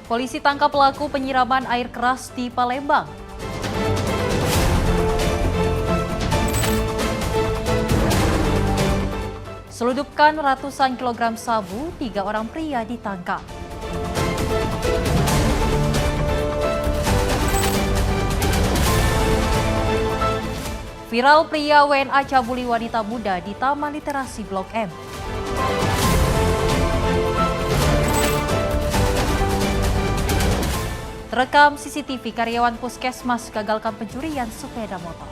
Polisi tangkap pelaku penyiraman air keras di Palembang. Seludupkan ratusan kilogram sabu, 3 orang pria ditangkap. Viral pria WNA cabuli wanita muda di Taman Literasi Blok M. Terekam CCTV karyawan puskesmas gagalkan pencurian sepeda motor.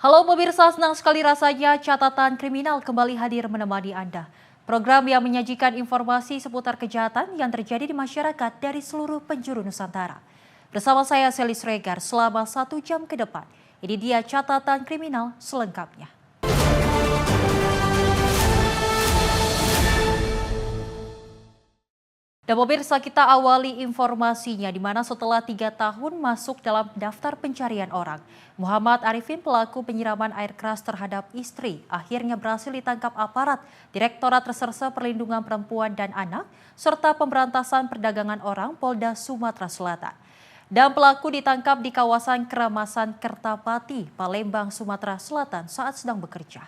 Halo pemirsa, senang sekali rasanya catatan kriminal kembali hadir menemani Anda. Program yang menyajikan informasi seputar kejahatan yang terjadi di masyarakat dari seluruh penjuru Nusantara. Bersama saya Selis Regar selama 1 jam ke depan. Ini dia catatan kriminal selengkapnya. Dan pemirsa, kita awali informasinya di mana setelah 3 tahun masuk dalam daftar pencarian orang, Muhammad Arifin, pelaku penyiraman air keras terhadap istri, akhirnya berhasil ditangkap aparat Direktorat Reserse Perlindungan Perempuan dan Anak serta Pemberantasan Perdagangan Orang Polda Sumatera Selatan. Dan pelaku ditangkap di kawasan Keramasan Kertapati, Palembang, Sumatera Selatan saat sedang bekerja.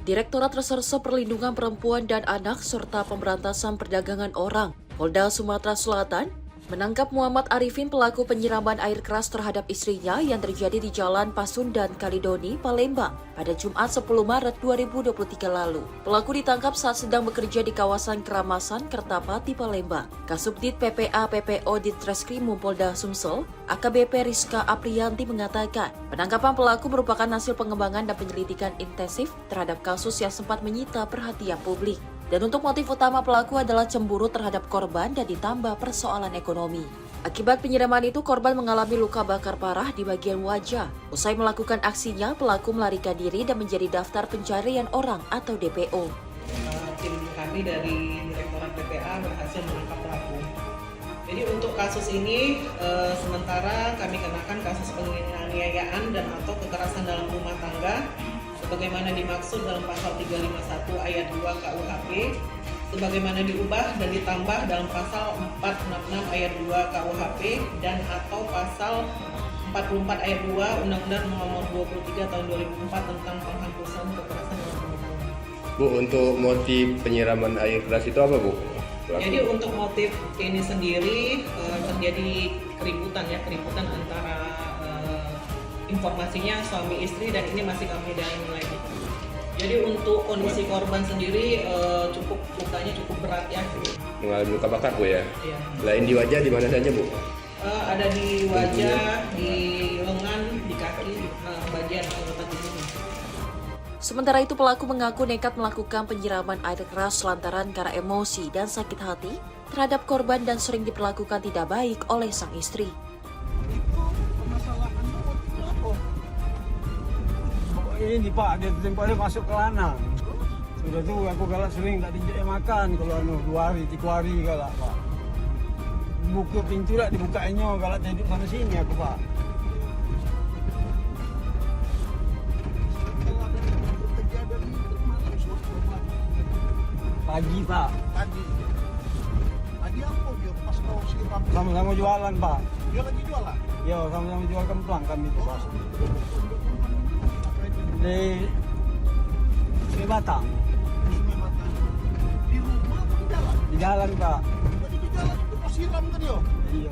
Direktorat Reserse Perlindungan Perempuan dan Anak serta Pemberantasan Perdagangan Orang Polda Sumatera Selatan menangkap Muhammad Arifin, pelaku penyiraman air keras terhadap istrinya yang terjadi di Jalan Pasundan Kalidoni, Palembang pada Jumat 10 Maret 2023 lalu. Pelaku ditangkap saat sedang bekerja di kawasan Keramasan Kertapati, Palembang. Kasubdit PPA PPO Ditreskrimum Polda Sumsel, AKBP Rizka Aprianti mengatakan, penangkapan pelaku merupakan hasil pengembangan dan penyelidikan intensif terhadap kasus yang sempat menyita perhatian publik. Dan untuk motif utama pelaku adalah cemburu terhadap korban dan ditambah persoalan ekonomi. Akibat penyiraman itu, korban mengalami luka bakar parah di bagian wajah. Usai melakukan aksinya, pelaku melarikan diri dan menjadi daftar pencarian orang atau DPO. Tim kami dari Direktorat PPA berhasil menangkap pelaku. Jadi untuk kasus ini sementara kami kenakan kasus penganiayaan dan atau kekerasan dalam rumah tangga sebagaimana dimaksud dalam pasal 351 ayat 2 KUHP, sebagaimana diubah dan ditambah dalam pasal 466 ayat 2 KUHP dan atau pasal 44 ayat 2 Undang-Undang Nomor 23 Tahun 2004 tentang penghapusan kekerasan dalam rumah tangga. Bu, untuk motif penyiraman air keras itu apa, Bu? Jadi untuk motif ini sendiri terjadi keributan antara informasinya suami istri dan ini masih kami dalami lagi. Jadi untuk kondisi korban sendiri lukanya cukup berat ya. Mengalami luka bakar, Bu ya? Iya. Lain di wajah di mana saja, Bu? Ada di wajah, di lengan, di kaki, bagian anggota tubuh. Sementara itu, pelaku mengaku nekat melakukan penyiraman air keras lantaran karena emosi dan sakit hati terhadap korban dan sering diperlakukan tidak baik oleh sang istri. Ini Pak, dia tempatnya masuk ke lanang. Sudah tuh aku galak sering tak dijak makan kalau 2 hari, 3 hari galak Pak. Buka pintu lah dibukainya galak jadi sana sini aku Pak. Pagi Pak. Pagi apa dia pas kau siram? Sama-sama jualan Pak. Dia lagi jualan? Yo, sama-sama jual kemplang kami itu Pak. Di Batang. Di rumah apa di jalan? Di jalan Pak. Tadi di jalan itu kau siram kan dia? Iya.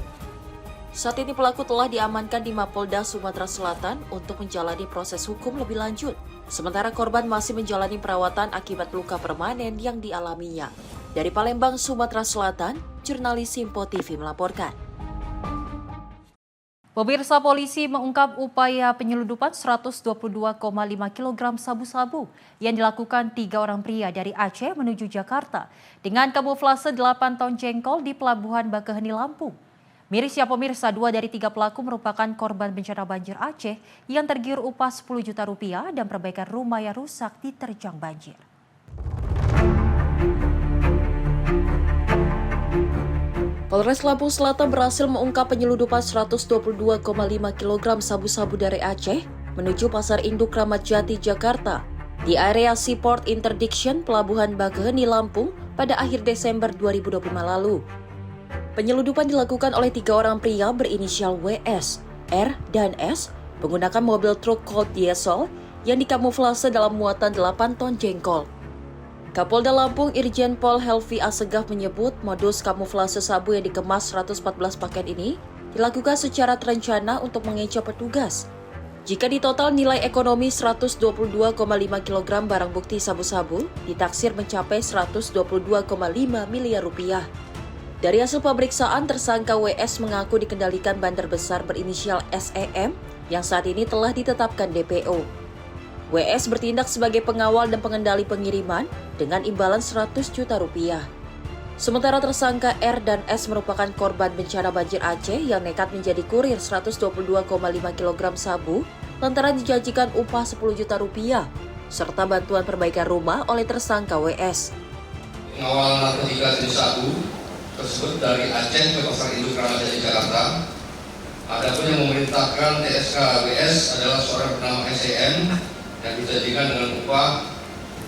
Saat ini pelaku telah diamankan di Mapolda Sumatera Selatan untuk menjalani proses hukum lebih lanjut. Sementara korban masih menjalani perawatan akibat luka permanen yang dialaminya. Dari Palembang, Sumatera Selatan, jurnalis Simpo TV melaporkan. Pemirsa, polisi mengungkap upaya penyeludupan 122,5 kg sabu-sabu yang dilakukan 3 orang pria dari Aceh menuju Jakarta dengan kamuflase 8 ton jengkol di Pelabuhan Bakaheni, Lampung. Miris ya pemirsa, 2 dari 3 pelaku merupakan korban bencana banjir Aceh yang tergiur upah 10 juta rupiah dan perbaikan rumah yang rusak diterjang banjir. Polres Lampung Selatan berhasil mengungkap penyeludupan 122,5 kg sabu-sabu dari Aceh menuju Pasar Induk Kramat Jati, Jakarta di area Seaport Interdiction Pelabuhan Bagaheni, Lampung pada akhir Desember 2025 lalu. Penyeludupan dilakukan oleh 3 orang pria berinisial WS, R, dan S menggunakan mobil truk Colt diesel yang dikamuflase dalam muatan 8 ton jengkol. Kapolda Lampung Irjen Pol Helvi Assegaf menyebut modus kamuflase sabu yang dikemas 114 paket ini dilakukan secara terencana untuk mengecoh petugas. Jika di total nilai ekonomi 122,5 kg barang bukti sabu-sabu ditaksir mencapai 122,5 miliar rupiah. Dari hasil pemeriksaan, tersangka WS mengaku dikendalikan bandar besar berinisial SEM yang saat ini telah ditetapkan DPO. WS bertindak sebagai pengawal dan pengendali pengiriman dengan imbalan 100 juta rupiah. Sementara tersangka R dan S merupakan korban bencana banjir Aceh yang nekat menjadi kurir 122,5 kg sabu lantaran dijanjikan upah 10 juta rupiah serta bantuan perbaikan rumah oleh tersangka WS. Pengawal narkotika jenis sabu tersebut dari Aceh ke Pasar Induk Kramat Jati, Jakarta. Adapun yang memerintahkan TSK WS adalah seorang bernama SEM yang dijanjikan dengan upah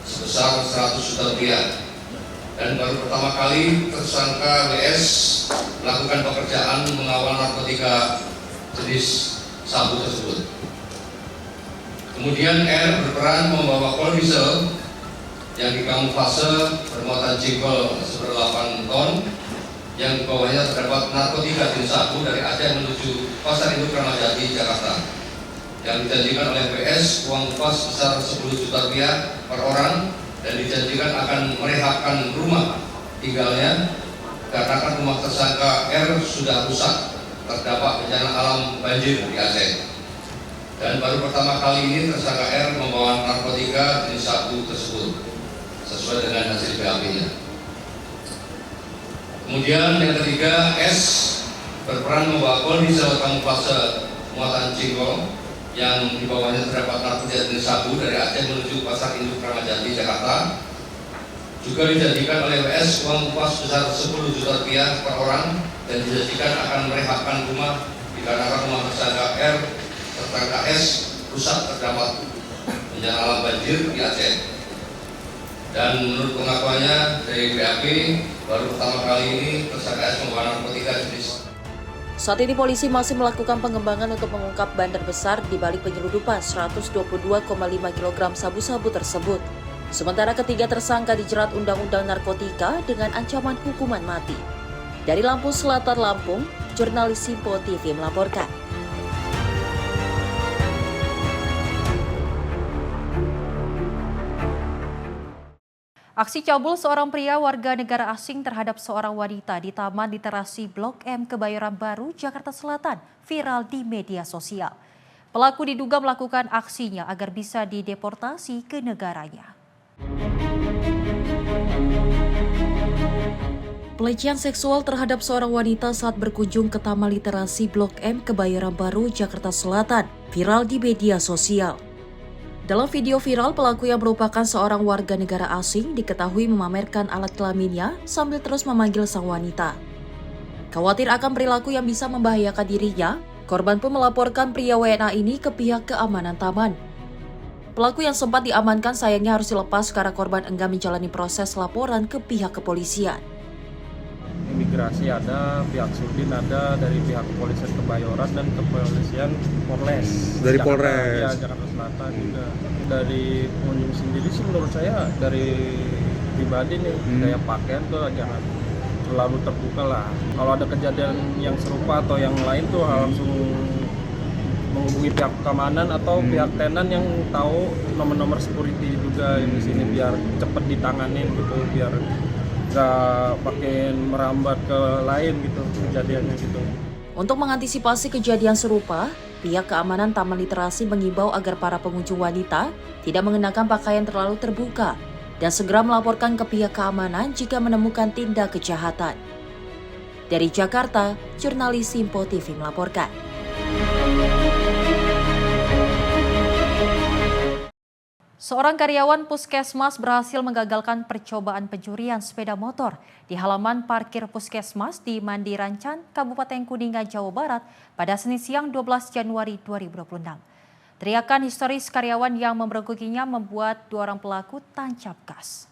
sebesar 100 juta rupiah. Dan baru pertama kali tersangka WS melakukan pekerjaan mengawal narkotika jenis sabu tersebut. Kemudian R berperan membawa kol diesel yang dikamuflase bermuatan jengkol seberat 8 ton yang di bawahnya terdapat narkotika jenis sabu dari Aceh menuju Pasar Induk Kramat Jati, Jakarta. Yang dijanjikan oleh WS uang upah sebesar 10 juta rupiah per orang dan dijanjikan akan merehabkan rumah tinggalnya karena kan rumah tersangka R sudah rusak terdampak bencana alam banjir di Aceh. Dan baru pertama kali ini tersangka R membawa narkotika jenis sabu tersebut sesuai dengan hasil BAP-nya. Kemudian yang ketiga, S berperan membawa kol diesel kamuflase muatan jengkol yang di bawahnya terdapat narkotika jenis sabu dari Aceh menuju Pasar Induk Kramat Jati, Jakarta. Juga dijanjikan oleh WS uang upah sebesar 10 juta rupiah per orang dan dijanjikan akan merehabkan rumah dikarenakan rumah tersangka R serta KS rusak terdapat bencana alam banjir di Aceh. Dan menurut pengakuannya dari BAP, baru pertama kali ini tersangka S membawa narkotika jenis. Saat ini polisi masih melakukan pengembangan untuk mengungkap bandar besar di balik penyeludupan 122,5 kg sabu-sabu tersebut. Sementara ketiga tersangka dijerat Undang-Undang Narkotika dengan ancaman hukuman mati. Dari Lampung Selatan, Lampung, jurnalis Simpo TV melaporkan. Aksi cabul seorang pria warga negara asing terhadap seorang wanita di Taman Literasi Blok M Kebayoran Baru, Jakarta Selatan viral di media sosial. Pelaku diduga melakukan aksinya agar bisa dideportasi ke negaranya. Pelecehan seksual terhadap seorang wanita saat berkunjung ke Taman Literasi Blok M Kebayoran Baru, Jakarta Selatan viral di media sosial. Dalam video viral, pelaku yang merupakan seorang warga negara asing diketahui memamerkan alat kelaminnya sambil terus memanggil sang wanita. Khawatir akan perilaku yang bisa membahayakan dirinya, korban pun melaporkan pria WNA ini ke pihak keamanan taman. Pelaku yang sempat diamankan sayangnya harus dilepas karena korban enggan menjalani proses laporan ke pihak kepolisian. Imigrasi ada, pihak Sudin ada, dari pihak kepolisian Kebayoran dan kepolisian Polres. Dari Jakarta, Polres. Ya, Jakarta Selatan juga. Dari pengunjung sendiri sih menurut saya dari pribadi nih, kayak pakaian tuh jangan terlalu terbuka lah. Kalau ada kejadian yang serupa atau yang lain tuh langsung menghubungi pihak keamanan atau pihak tenan yang tahu nomor-nomor security juga yang di sini biar cepet ditanganin gitu, biar nggak makin merambat ke lain gitu kejadiannya gitu. Untuk mengantisipasi kejadian serupa, pihak keamanan Taman Literasi mengimbau agar para pengunjung wanita tidak mengenakan pakaian terlalu terbuka dan segera melaporkan ke pihak keamanan jika menemukan tindak kejahatan. Dari Jakarta, jurnalis Simpo TV melaporkan. Seorang karyawan puskesmas berhasil menggagalkan percobaan pencurian sepeda motor di halaman parkir puskesmas di Mandi Rancan, Kabupaten Kuningan, Jawa Barat pada Senin siang 12 Januari 2026. Teriakan histeris karyawan yang memergokinya membuat dua orang pelaku tancap gas.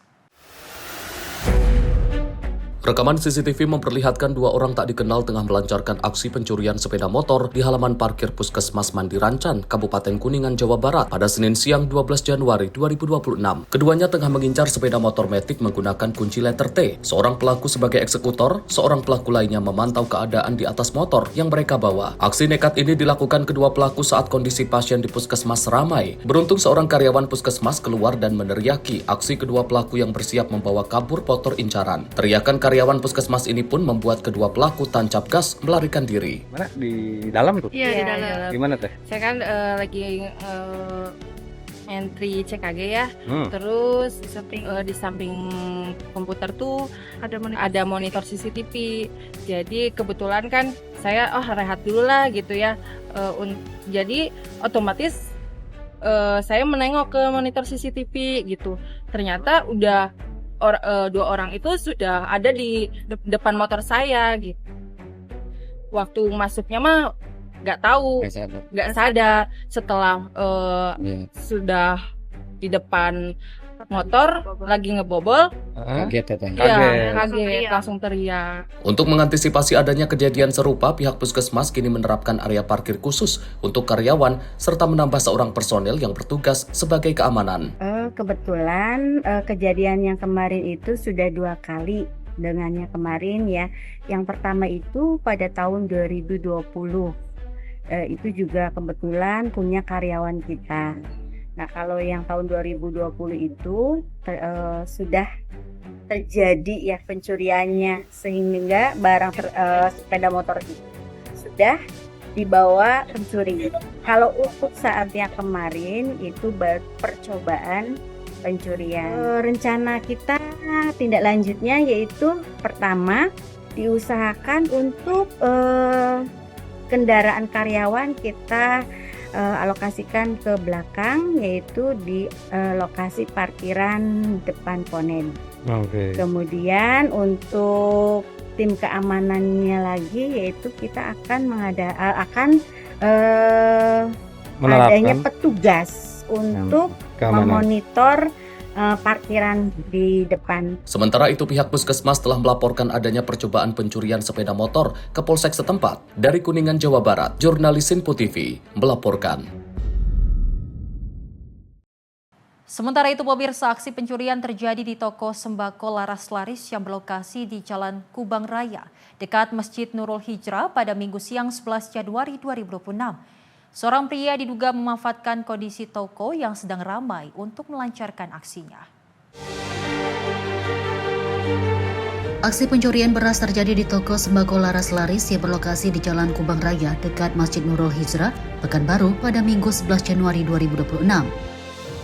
Rekaman CCTV memperlihatkan dua orang tak dikenal tengah melancarkan aksi pencurian sepeda motor di halaman parkir Puskesmas Mandi Rancan, Kabupaten Kuningan, Jawa Barat pada Senin siang 12 Januari 2026. Keduanya tengah mengincar sepeda motor Matic menggunakan kunci letter T. Seorang pelaku sebagai eksekutor, seorang pelaku lainnya memantau keadaan di atas motor yang mereka bawa. Aksi nekat ini dilakukan kedua pelaku saat kondisi pasien di Puskesmas ramai. Beruntung seorang karyawan Puskesmas keluar dan meneriaki aksi kedua pelaku yang bersiap membawa kabur motor incaran. Teriakan karyawan Puskesmas ini pun membuat kedua pelaku tancap gas melarikan diri. Mana di dalam tuh? Iya, di dalam. Gimana teh? Saya kan lagi entry CKG ya. Terus di samping komputer tuh ada monitor CCTV. Jadi kebetulan kan saya rehat dulu lah gitu ya. Jadi otomatis saya menengok ke monitor CCTV gitu. Ternyata udah dua orang itu sudah ada di depan motor saya gitu. Waktu masuknya mah nggak tahu, nggak sadar. Setelah sudah di depan motor lagi ngebobol, kaget, langsung teriak. Untuk mengantisipasi adanya kejadian serupa, pihak Puskesmas kini menerapkan area parkir khusus untuk karyawan serta menambah seorang personel yang bertugas sebagai keamanan. Kebetulan kejadian yang kemarin itu sudah 2 kali dengannya kemarin ya. Yang pertama itu pada tahun 2020. Itu juga kebetulan punya karyawan kita. Nah, kalau yang tahun 2020 itu sudah terjadi ya pencuriannya, sehingga barang sepeda motor itu sudah dibawa pencuri. Kalau untuk saat yang kemarin itu baru percobaan pencurian. Rencana kita tindak lanjutnya yaitu pertama diusahakan untuk kendaraan karyawan kita alokasikan ke belakang, yaitu di lokasi parkiran depan Ponen. Kemudian untuk tim keamanannya lagi, yaitu kita akan adanya petugas untuk memonitor parkiran di depan. Sementara itu pihak Puskesmas telah melaporkan adanya percobaan pencurian sepeda motor ke Polsek setempat. Dari Kuningan, Jawa Barat, jurnalis Sinpo TV melaporkan. Sementara itu pemirsa, aksi pencurian terjadi di toko sembako Laras Laris yang berlokasi di Jalan Kubang Raya, dekat Masjid Nurul Hijrah pada Minggu siang 11 Januari 2026. Seorang pria diduga memanfaatkan kondisi toko yang sedang ramai untuk melancarkan aksinya. Aksi pencurian beras terjadi di toko sembako Laras Laris yang berlokasi di Jalan Kubang Raya dekat Masjid Nurul Hijrah, Pekanbaru pada Minggu 11 Januari 2026.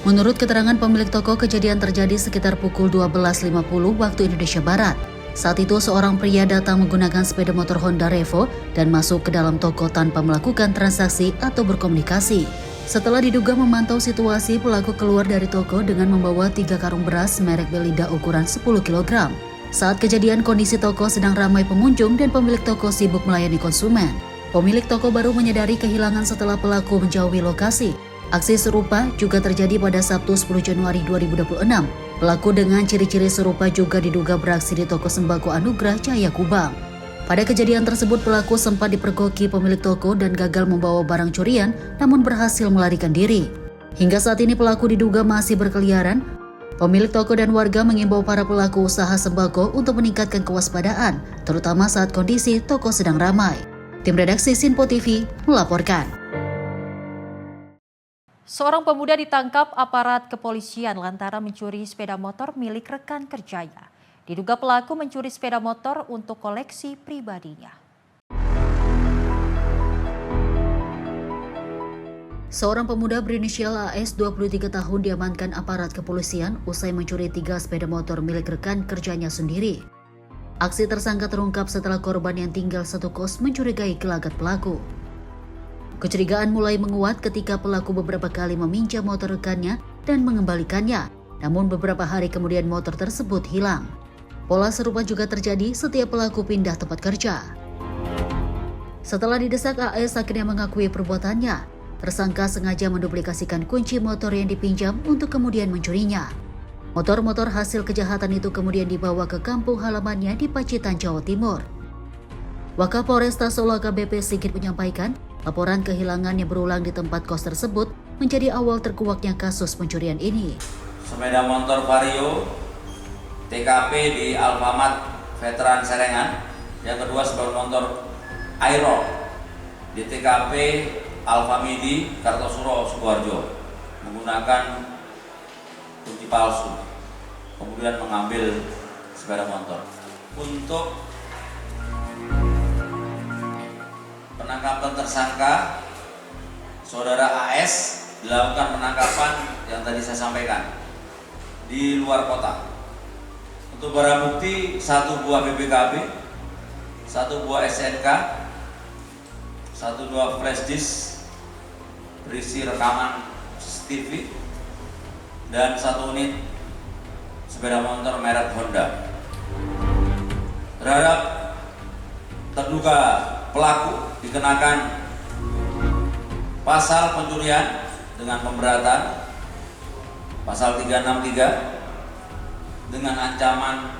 Menurut keterangan pemilik toko, kejadian terjadi sekitar pukul 12.50 waktu Indonesia Barat. Saat itu seorang pria datang menggunakan sepeda motor Honda Revo dan masuk ke dalam toko tanpa melakukan transaksi atau berkomunikasi. Setelah diduga memantau situasi, pelaku keluar dari toko dengan membawa 3 karung beras merek Belida ukuran 10 kg. Saat kejadian, kondisi toko sedang ramai pengunjung dan pemilik toko sibuk melayani konsumen. Pemilik toko baru menyadari kehilangan setelah pelaku menjauhi lokasi. Aksi serupa juga terjadi pada Sabtu 10 Januari 2026. Pelaku dengan ciri-ciri serupa juga diduga beraksi di toko sembako Anugrah Jaya Kubang. Pada kejadian tersebut, pelaku sempat dipergoki pemilik toko dan gagal membawa barang curian, namun berhasil melarikan diri. Hingga saat ini pelaku diduga masih berkeliaran. Pemilik toko dan warga mengimbau para pelaku usaha sembako untuk meningkatkan kewaspadaan, terutama saat kondisi toko sedang ramai. Tim redaksi Sinpo TV melaporkan. Seorang pemuda ditangkap aparat kepolisian lantaran mencuri sepeda motor milik rekan kerjanya. Diduga pelaku mencuri sepeda motor untuk koleksi pribadinya. Seorang pemuda berinisial AS 23 tahun diamankan aparat kepolisian usai mencuri 3 sepeda motor milik rekan kerjanya sendiri. Aksi tersangka terungkap setelah korban yang tinggal satu kos mencurigai gelagat pelaku. Kecurigaan mulai menguat ketika pelaku beberapa kali meminjam motor rekannya dan mengembalikannya. Namun beberapa hari kemudian motor tersebut hilang. Pola serupa juga terjadi setiap pelaku pindah tempat kerja. Setelah didesak, AS akhirnya mengakui perbuatannya. Tersangka sengaja menduplikasikan kunci motor yang dipinjam untuk kemudian mencurinya. Motor-motor hasil kejahatan itu kemudian dibawa ke kampung halamannya di Pacitan, Jawa Timur. Wakapolresta Solo AKBP Sigit menyampaikan, laporan kehilangan yang berulang di tempat kos tersebut menjadi awal terkuaknya kasus pencurian ini. Sepeda motor Vario, TKP di Alfamart Veteran Serengan. Yang kedua sepeda motor Aero di TKP Alfamidi Kartosuro Sukoharjo menggunakan kunci palsu, kemudian mengambil sepeda motor. Untuk penangkapan tersangka saudara AS dilakukan penangkapan yang tadi saya sampaikan di luar kota. Untuk barang bukti 1 buah BPKB, 1 buah SNK, 1 buah flash disk berisi rekaman CCTV, dan 1 unit sepeda motor merek Honda. Terhadap terduga pelaku dikenakan pasal pencurian dengan pemberatan pasal 363 dengan ancaman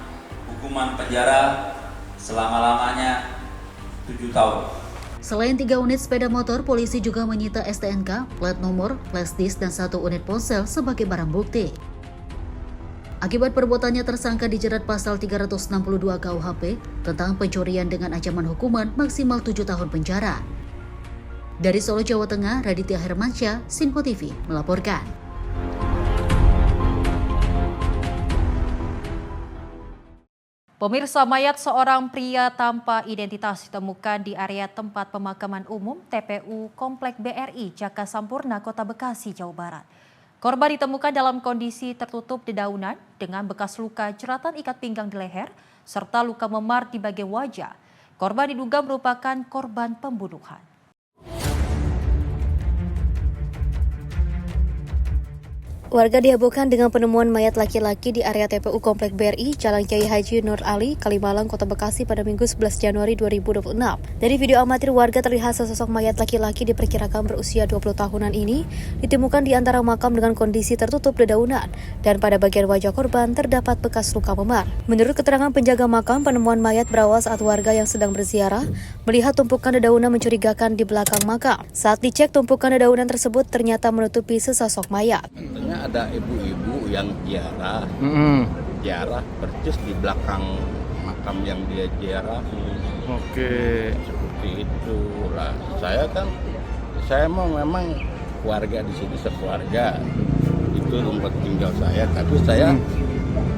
hukuman penjara selama-lamanya 7 tahun. Selain 3 unit sepeda motor, polisi juga menyita STNK, plat nomor, flash disk, dan 1 unit ponsel sebagai barang bukti. Akibat perbuatannya, tersangka dijerat pasal 362 KUHP tentang pencurian dengan ancaman hukuman maksimal 7 tahun penjara. Dari Solo, Jawa Tengah, Raditya Hermansyah, Sinpo TV melaporkan. Pemirsa, mayat seorang pria tanpa identitas ditemukan di area tempat pemakaman umum TPU Komplek BRI Jaka Sampurna, Kota Bekasi, Jawa Barat. Korban ditemukan dalam kondisi tertutup dedaunan dengan bekas luka jeratan ikat pinggang di leher serta luka memar di bagian wajah. Korban diduga merupakan korban pembunuhan. Warga dihebohkan dengan penemuan mayat laki-laki di area TPU Komplek BRI, Jalan Kiai Haji Nur Ali, Kalimalang, Kota Bekasi pada Minggu 11 Januari 2026. Dari video amatir warga terlihat sesosok mayat laki-laki diperkirakan berusia 20 tahunan ini ditemukan di antara makam dengan kondisi tertutup dedaunan dan pada bagian wajah korban terdapat bekas luka memar. Menurut keterangan penjaga makam, penemuan mayat berawal saat warga yang sedang berziarah melihat tumpukan dedaunan mencurigakan di belakang makam. Saat dicek, tumpukan dedaunan tersebut ternyata menutupi sesosok mayat. Ada ibu-ibu yang ziarah persis di belakang makam yang dia ziarah. Oke. Seperti itu lah. Saya mau memang warga di sini sekeluarga. Itu tempat tinggal saya. Tapi saya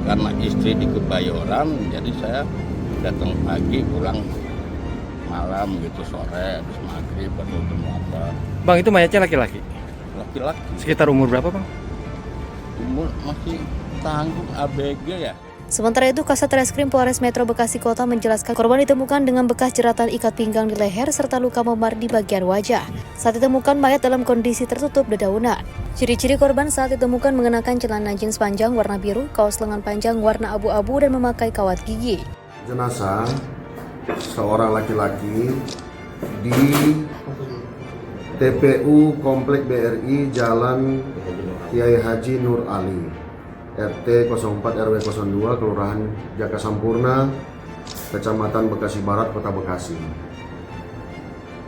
karena istri di Kebayoran, jadi saya datang pagi pulang malam gitu, sore habis maghrib atau ketemu apa. Bang, itu mayatnya laki-laki? Laki-laki. Sekitar umur berapa, Bang? Umur masih tanggung ABG ya. Sementara itu, Kasat Reskrim Polres Metro Bekasi Kota menjelaskan korban ditemukan dengan bekas jeratan ikat pinggang di leher serta luka memar di bagian wajah. Saat ditemukan, mayat dalam kondisi tertutup dedaunan. Ciri-ciri korban saat ditemukan mengenakan celana jeans panjang warna biru, kaos lengan panjang warna abu-abu, dan memakai kawat gigi. Jenazah seorang laki-laki di TPU Komplek BRI Jalan Kiai Haji Nur Ali, RT 04 RW 02, Kelurahan Jaka Sampurna, Kecamatan Bekasi Barat, Kota Bekasi.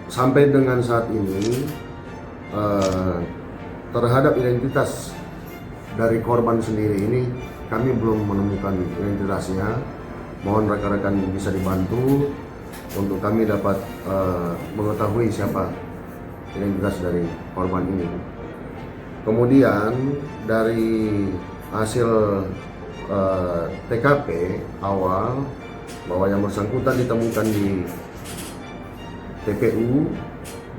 Sampai dengan saat ini, terhadap identitas dari korban sendiri ini, kami belum menemukan identitasnya. Mohon rekan-rekan bisa dibantu untuk kami dapat mengetahui siapa identitas dari korban ini. Kemudian dari hasil TKP awal bahwa yang bersangkutan ditemukan di TPU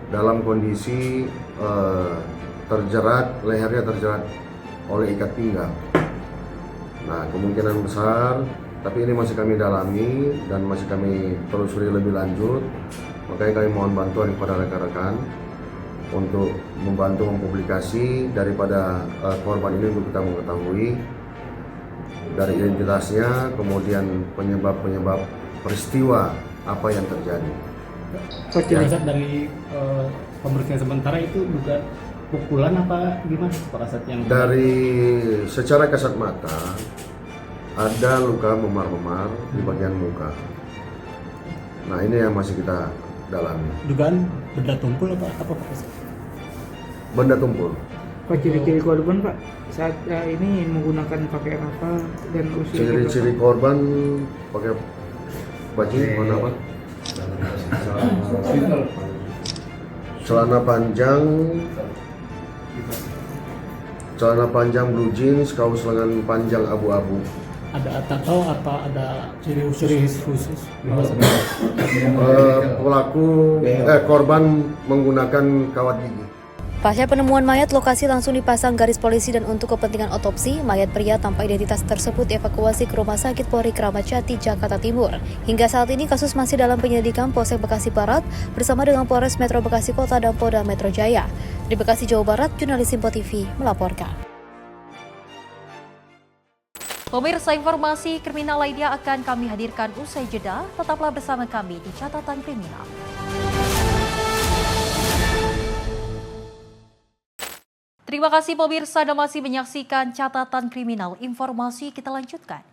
dalam kondisi lehernya terjerat oleh ikat pinggang. Nah, kemungkinan besar, tapi ini masih kami dalami dan masih kami telusuri lebih lanjut. Makanya kami mohon bantuan kepada rekan-rekan untuk membantu mempublikasi daripada korban ini untuk kita mengetahui dari identitasnya, kemudian penyebab peristiwa apa yang terjadi. Coach, jenazah dari pemeriksaan sementara itu dugaan pukulan apa gimana pada saat yang dari secara kasat mata ada luka memar-memar di bagian muka. Nah, ini yang masih kita dalami. dugaan benda tumpul apa Pak? Benda tumpul. Pak, ciri-ciri korban Pak saat ini menggunakan pakaian apa dan usia Ciri-ciri korban pakai baju warna apa? Celana panjang blue jeans, kaos lengan panjang abu-abu. ada tato atau ada ciri khusus? Korban menggunakan kawat gigi. Pasca penemuan mayat, lokasi langsung dipasang garis polisi dan untuk kepentingan otopsi, mayat pria tanpa identitas tersebut dievakuasi ke Rumah Sakit Polri Kramat Jati, Jakarta Timur. Hingga saat ini kasus masih dalam penyelidikan Polsek Bekasi Barat bersama dengan Polres Metro Bekasi Kota dan Polda Metro Jaya. Di Bekasi, Jawa Barat, jurnalis Simpo TV melaporkan. Pemirsa, informasi kriminal lainnya akan kami hadirkan usai jeda. Tetaplah bersama kami di Catatan Kriminal. Terima kasih pemirsa Anda masih menyaksikan Catatan Kriminal. Informasi kita lanjutkan.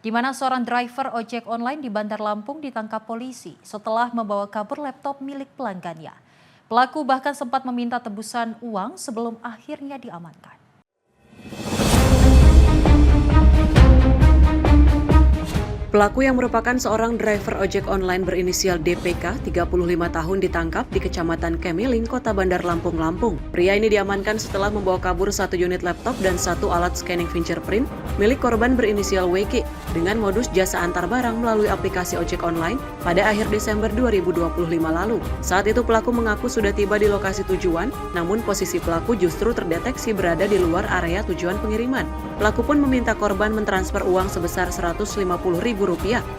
Di mana seorang driver ojek online di Bandar Lampung ditangkap polisi setelah membawa kabur laptop milik pelanggannya. Pelaku bahkan sempat meminta tebusan uang sebelum akhirnya diamankan. Pelaku yang merupakan seorang driver ojek online berinisial DPK, 35 tahun ditangkap di Kecamatan Kemiling, Kota Bandar Lampung, Lampung. Pria ini diamankan setelah membawa kabur 1 unit laptop dan 1 alat scanning fingerprint milik korban berinisial WK dengan modus jasa antar barang melalui aplikasi ojek online pada akhir Desember 2025 lalu. Saat itu pelaku mengaku sudah tiba di lokasi tujuan, namun posisi pelaku justru terdeteksi berada di luar area tujuan pengiriman. Pelaku pun meminta korban mentransfer uang sebesar Rp150.000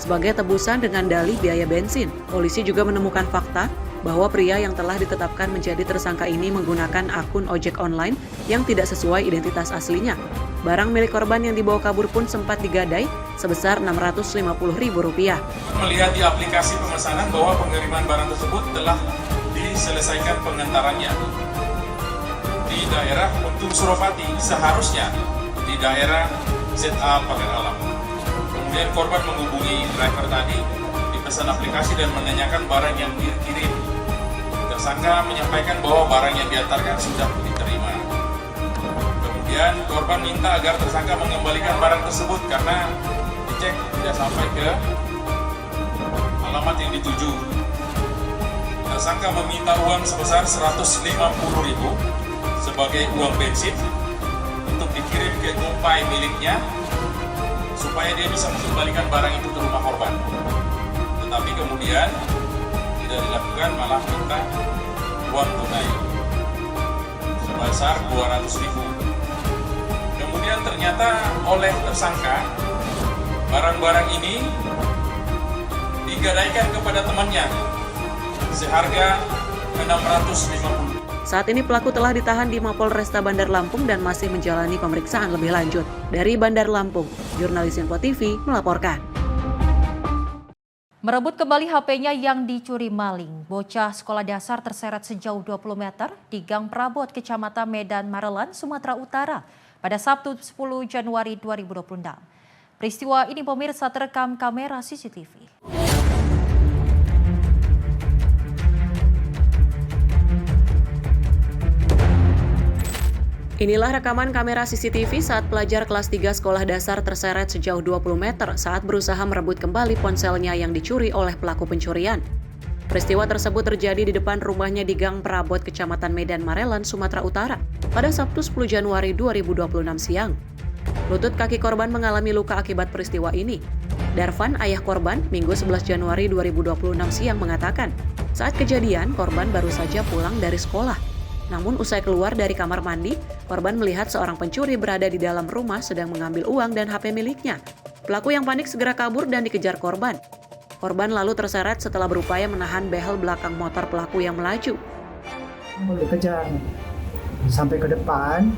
sebagai tebusan dengan dalih biaya bensin. Polisi juga menemukan fakta bahwa pria yang telah ditetapkan menjadi tersangka ini menggunakan akun ojek online yang tidak sesuai identitas aslinya. Barang milik korban yang dibawa kabur pun sempat digadai sebesar Rp650.000. Melihat di aplikasi pemesanan bahwa pengiriman barang tersebut telah diselesaikan pengantarannya di daerah Untung Suropati, seharusnya di daerah ZA Pagar Alam. Kemudian korban menghubungi driver tadi di pesan aplikasi dan menanyakan barang yang dikirim. Tersangka menyampaikan bahwa barang yang diantarkan sudah diterima. Kemudian korban minta agar tersangka mengembalikan barang tersebut karena dicek tidak sampai ke alamat yang dituju. Tersangka meminta uang sebesar Rp150.000 sebagai uang bensin untuk dikirim ke Gopay miliknya supaya dia bisa mengembalikan barang itu ke rumah korban. Tetapi kemudian tidak dilakukan, malah minta uang tunai sebesar Rp200.000. Kemudian ternyata oleh tersangka barang-barang ini digadaikan kepada temannya seharga Rp650.000. Saat ini pelaku telah ditahan di Mapol Resta Bandar Lampung dan masih menjalani pemeriksaan lebih lanjut. Dari Bandar Lampung, jurnalis Simpo TV melaporkan. Merebut kembali HP-nya yang dicuri maling, bocah sekolah dasar terseret sejauh 20 meter di Gang Prabot, Kecamatan Medan Marelan, Sumatera Utara pada Sabtu 10 Januari 2026. Peristiwa ini pemirsa terekam kamera CCTV. Inilah rekaman kamera CCTV saat pelajar kelas 3 sekolah dasar terseret sejauh 20 meter saat berusaha merebut kembali ponselnya yang dicuri oleh pelaku pencurian. Peristiwa tersebut terjadi di depan rumahnya di Gang Prabot, Kecamatan Medan Marelan, Sumatera Utara pada Sabtu 10 Januari 2026 siang. Lutut kaki korban mengalami luka akibat peristiwa ini. Darvan, ayah korban, Minggu 11 Januari 2026 siang mengatakan, saat kejadian korban baru saja pulang dari sekolah. Namun usai keluar dari kamar mandi, korban melihat seorang pencuri berada di dalam rumah sedang mengambil uang dan HP miliknya. Pelaku yang panik segera kabur dan dikejar korban. Korban lalu terseret setelah berupaya menahan behel belakang motor pelaku yang melaju. Dikejar sampai ke depan,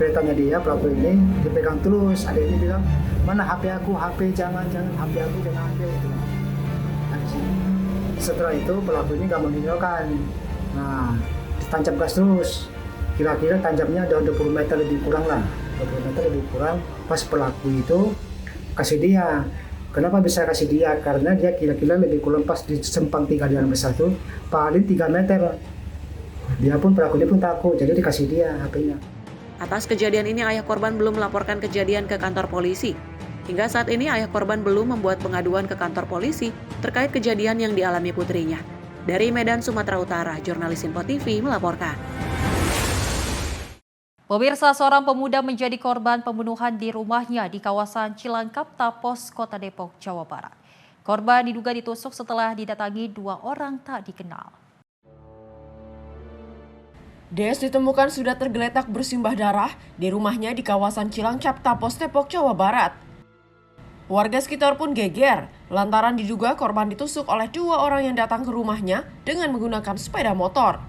keretanya dia pelaku ini dipegang terus. Ada ini bilang, mana HP aku, HP jangan HP aku jangan ambil itu. Setelah itu pelaku ini nggak meninggalkan. Nah, tancap gas terus. Kira-kira tancapnya ada 20 meter lebih kurang lah. 20 meter lebih kurang. Pas pelaku itu kasih dia. Kenapa bisa kasih dia? Karena dia kira-kira lebih kurang pas di sempang 3 jalan besar itu paling 3 meter. Dia pun pelaku pun takut, jadi dikasih dia HP-nya. Atas kejadian ini ayah korban belum melaporkan kejadian ke kantor polisi. Hingga saat ini ayah korban belum membuat pengaduan ke kantor polisi terkait kejadian yang dialami putrinya. Dari Medan, Sumatera Utara, jurnalis Info TV melaporkan. Pemirsa, seorang pemuda menjadi korban pembunuhan di rumahnya di kawasan Cilangkap, Tapos, Kota Depok, Jawa Barat. Korban diduga ditusuk setelah didatangi 2 orang tak dikenal. Des ditemukan sudah tergeletak bersimbah darah di rumahnya di kawasan Cilangkap, Tapos, Depok, Jawa Barat. Warga sekitar pun geger lantaran diduga korban ditusuk oleh 2 orang yang datang ke rumahnya dengan menggunakan sepeda motor.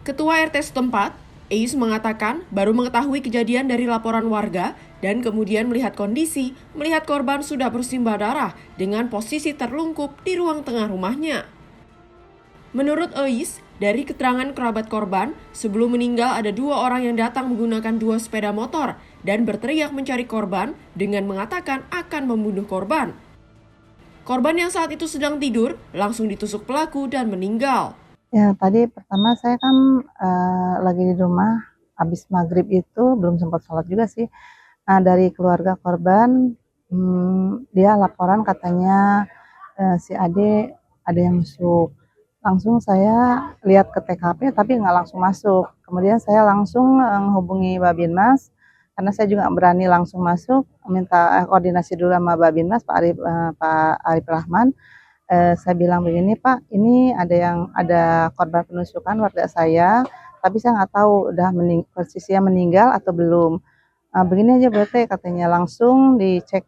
Ketua RT setempat, Eis, mengatakan baru mengetahui kejadian dari laporan warga dan kemudian melihat korban sudah bersimbah darah dengan posisi terlungkup di ruang tengah rumahnya. Menurut Eis, dari keterangan kerabat korban, sebelum meninggal ada 2 orang yang datang menggunakan 2 sepeda motor dan berteriak mencari korban dengan mengatakan akan membunuh korban. Korban yang saat itu sedang tidur langsung ditusuk pelaku dan meninggal. Ya, tadi pertama saya kan lagi di rumah, habis maghrib itu belum sempat sholat juga sih. Dari keluarga korban, dia laporan katanya si Ade ada yang masuk. Langsung saya lihat ke TKP tapi nggak langsung masuk. Kemudian saya langsung menghubungi Babinmas, karena saya juga berani langsung masuk, minta koordinasi dulu sama Babinmas, Pak Arif Rahman. Saya bilang begini, Pak, ini ada korban penusukan warga saya, tapi saya nggak tahu udah posisinya meninggal atau belum. Begini aja berarti katanya, langsung dicek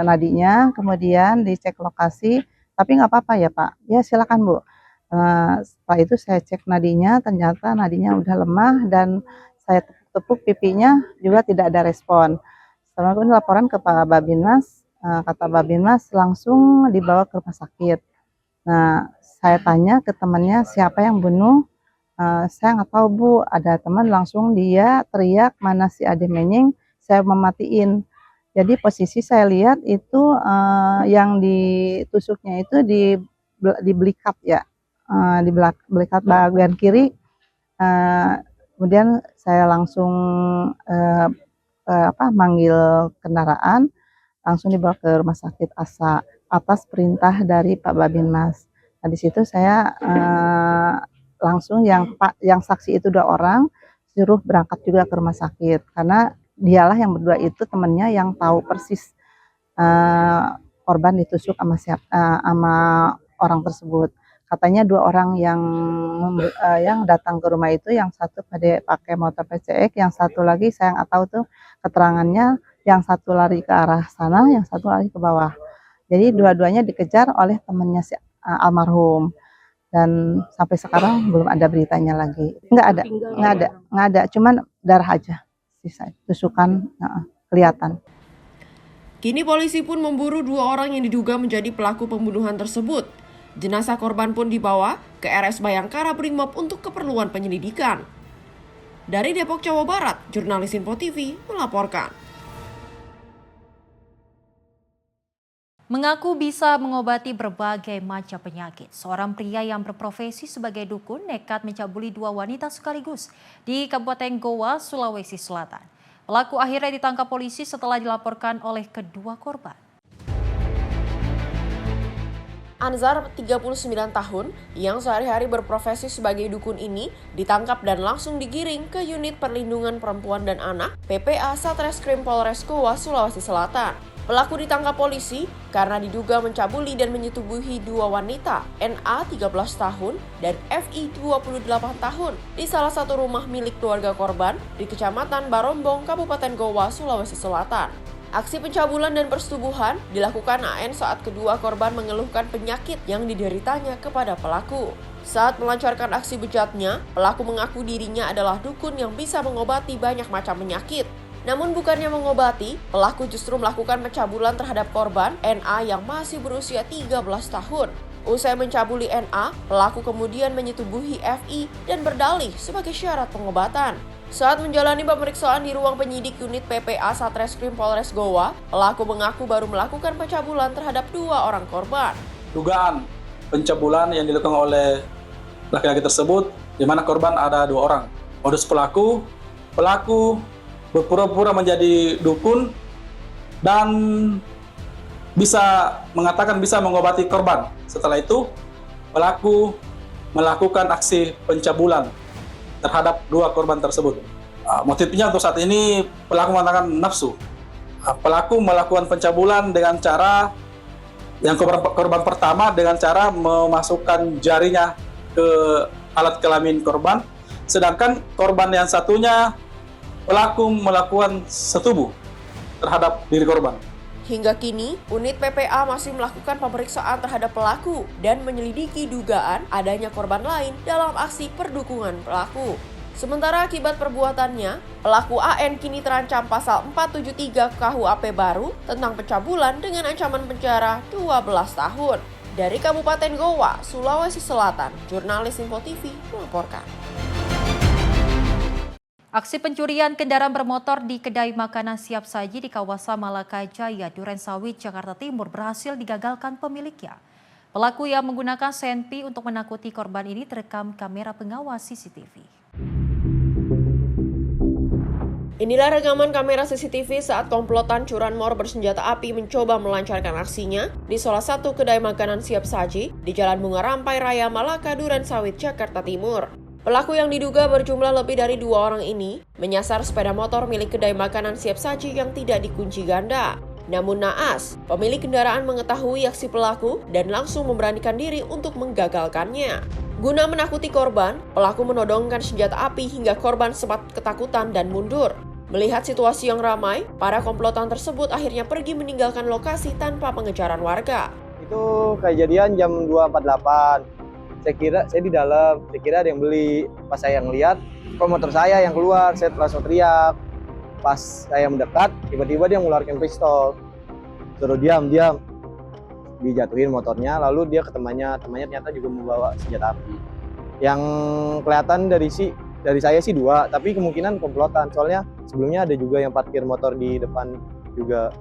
nadinya, kemudian dicek lokasi, tapi nggak apa-apa ya Pak. Ya silakan Bu. Setelah itu saya cek nadinya, ternyata nadinya udah lemah dan saya tepuk pipinya juga tidak ada respon. Setelah itu laporan ke Pak Babinmas, kata Babinmas langsung dibawa ke rumah sakit. Nah, saya tanya ke temannya siapa yang bunuh, saya nggak tahu Bu, ada teman langsung dia teriak mana si Ade Menying, saya mematiin. Jadi posisi saya lihat itu yang ditusuknya itu di belikat ya. Di belikat bagian kiri, kemudian saya langsung manggil kendaraan, langsung dibawa ke rumah sakit ASA atas perintah dari Pak Babinmas. Nah, di situ saya langsung yang saksi itu 2 orang suruh berangkat juga ke rumah sakit, karena dialah yang berdua itu temannya yang tahu persis korban ditusuk sama orang tersebut. Katanya 2 orang yang datang ke rumah itu, yang satu pakai motor PCX, yang satu lagi saya nggak tahu tuh keterangannya, yang satu lari ke arah sana, yang satu lari ke bawah. Jadi dua-duanya dikejar oleh temannya si almarhum, dan sampai sekarang belum ada beritanya lagi. Nggak ada, cuman darah aja, sisa tusukan kelihatan. Kini polisi pun memburu 2 orang yang diduga menjadi pelaku pembunuhan tersebut. Jenazah korban pun dibawa ke RS Bayangkara Brimob untuk keperluan penyelidikan. Dari Depok, Jawa Barat, jurnalis Info TV melaporkan. Mengaku bisa mengobati berbagai macam penyakit, seorang pria yang berprofesi sebagai dukun nekat mencabuli 2 wanita sekaligus di Kabupaten Goa, Sulawesi Selatan. Pelaku akhirnya ditangkap polisi setelah dilaporkan oleh kedua korban. Anzar, 39 tahun, yang sehari-hari berprofesi sebagai dukun ini ditangkap dan langsung digiring ke Unit Perlindungan Perempuan dan Anak PPA Satreskrim Polres Goa, Sulawesi Selatan. Pelaku ditangkap polisi karena diduga mencabuli dan menyetubuhi 2 wanita, NA 13 tahun dan FI 28 tahun, di salah satu rumah milik keluarga korban di Kecamatan Barombong, Kabupaten Goa, Sulawesi Selatan. Aksi pencabulan dan persetubuhan dilakukan AN saat kedua korban mengeluhkan penyakit yang dideritanya kepada pelaku. Saat melancarkan aksi bejatnya, pelaku mengaku dirinya adalah dukun yang bisa mengobati banyak macam penyakit. Namun bukannya mengobati, pelaku justru melakukan pencabulan terhadap korban NA yang masih berusia 13 tahun. Usai mencabuli NA, pelaku kemudian menyetubuhi FI dan berdalih sebagai syarat pengobatan. Saat menjalani pemeriksaan di ruang penyidik unit PPA Satreskrim Polres Goa, pelaku mengaku baru melakukan pencabulan terhadap 2 orang korban. Dugaan pencabulan yang dilakukan oleh laki-laki tersebut, di mana korban ada 2 orang. Modus pelaku berpura-pura menjadi dukun dan bisa mengatakan bisa mengobati korban. Setelah itu, pelaku melakukan aksi pencabulan terhadap 2 korban tersebut. Motifnya untuk saat ini pelaku mengatakan nafsu. Pelaku melakukan pencabulan dengan cara yang korban pertama dengan cara memasukkan jarinya ke alat kelamin korban, sedangkan korban yang satunya pelaku melakukan setubuh terhadap diri korban. Hingga kini, unit PPA masih melakukan pemeriksaan terhadap pelaku dan menyelidiki dugaan adanya korban lain dalam aksi perdukungan pelaku. Sementara akibat perbuatannya, pelaku AN kini terancam pasal 473 KUHP baru tentang pencabulan dengan ancaman penjara 12 tahun. Dari Kabupaten Goa, Sulawesi Selatan, jurnalis Info TV melaporkan. Aksi pencurian kendaraan bermotor di kedai makanan siap saji di kawasan Malaka Jaya, Durensawit, Jakarta Timur berhasil digagalkan pemiliknya. Pelaku yang menggunakan senpi untuk menakuti korban ini terekam kamera pengawas CCTV. Inilah rekaman kamera CCTV saat komplotan curanmor bersenjata api mencoba melancarkan aksinya di salah satu kedai makanan siap saji di Jalan Bunga Rampai Raya, Malaka, Durensawit, Jakarta Timur. Pelaku yang diduga berjumlah lebih dari 2 orang ini menyasar sepeda motor milik kedai makanan siap saji yang tidak dikunci ganda. Namun naas, pemilik kendaraan mengetahui aksi pelaku dan langsung memberanikan diri untuk menggagalkannya. Guna menakuti korban, pelaku menodongkan senjata api hingga korban sempat ketakutan dan mundur. Melihat situasi yang ramai, para komplotan tersebut akhirnya pergi meninggalkan lokasi tanpa pengejaran warga. Itu kejadian jam 2.48. Saya di dalam, saya kira ada yang beli. Pas saya ngeliat, kok motor saya yang keluar, saya langsung teriak. Pas saya mendekat, tiba-tiba dia mengeluarkan pistol. Suruh diam. Dijatuhin motornya, lalu dia ke temannya ternyata juga membawa senjata api. Yang kelihatan dari saya sih 2, tapi kemungkinan komplotan. Soalnya sebelumnya ada juga yang parkir motor di depan juga,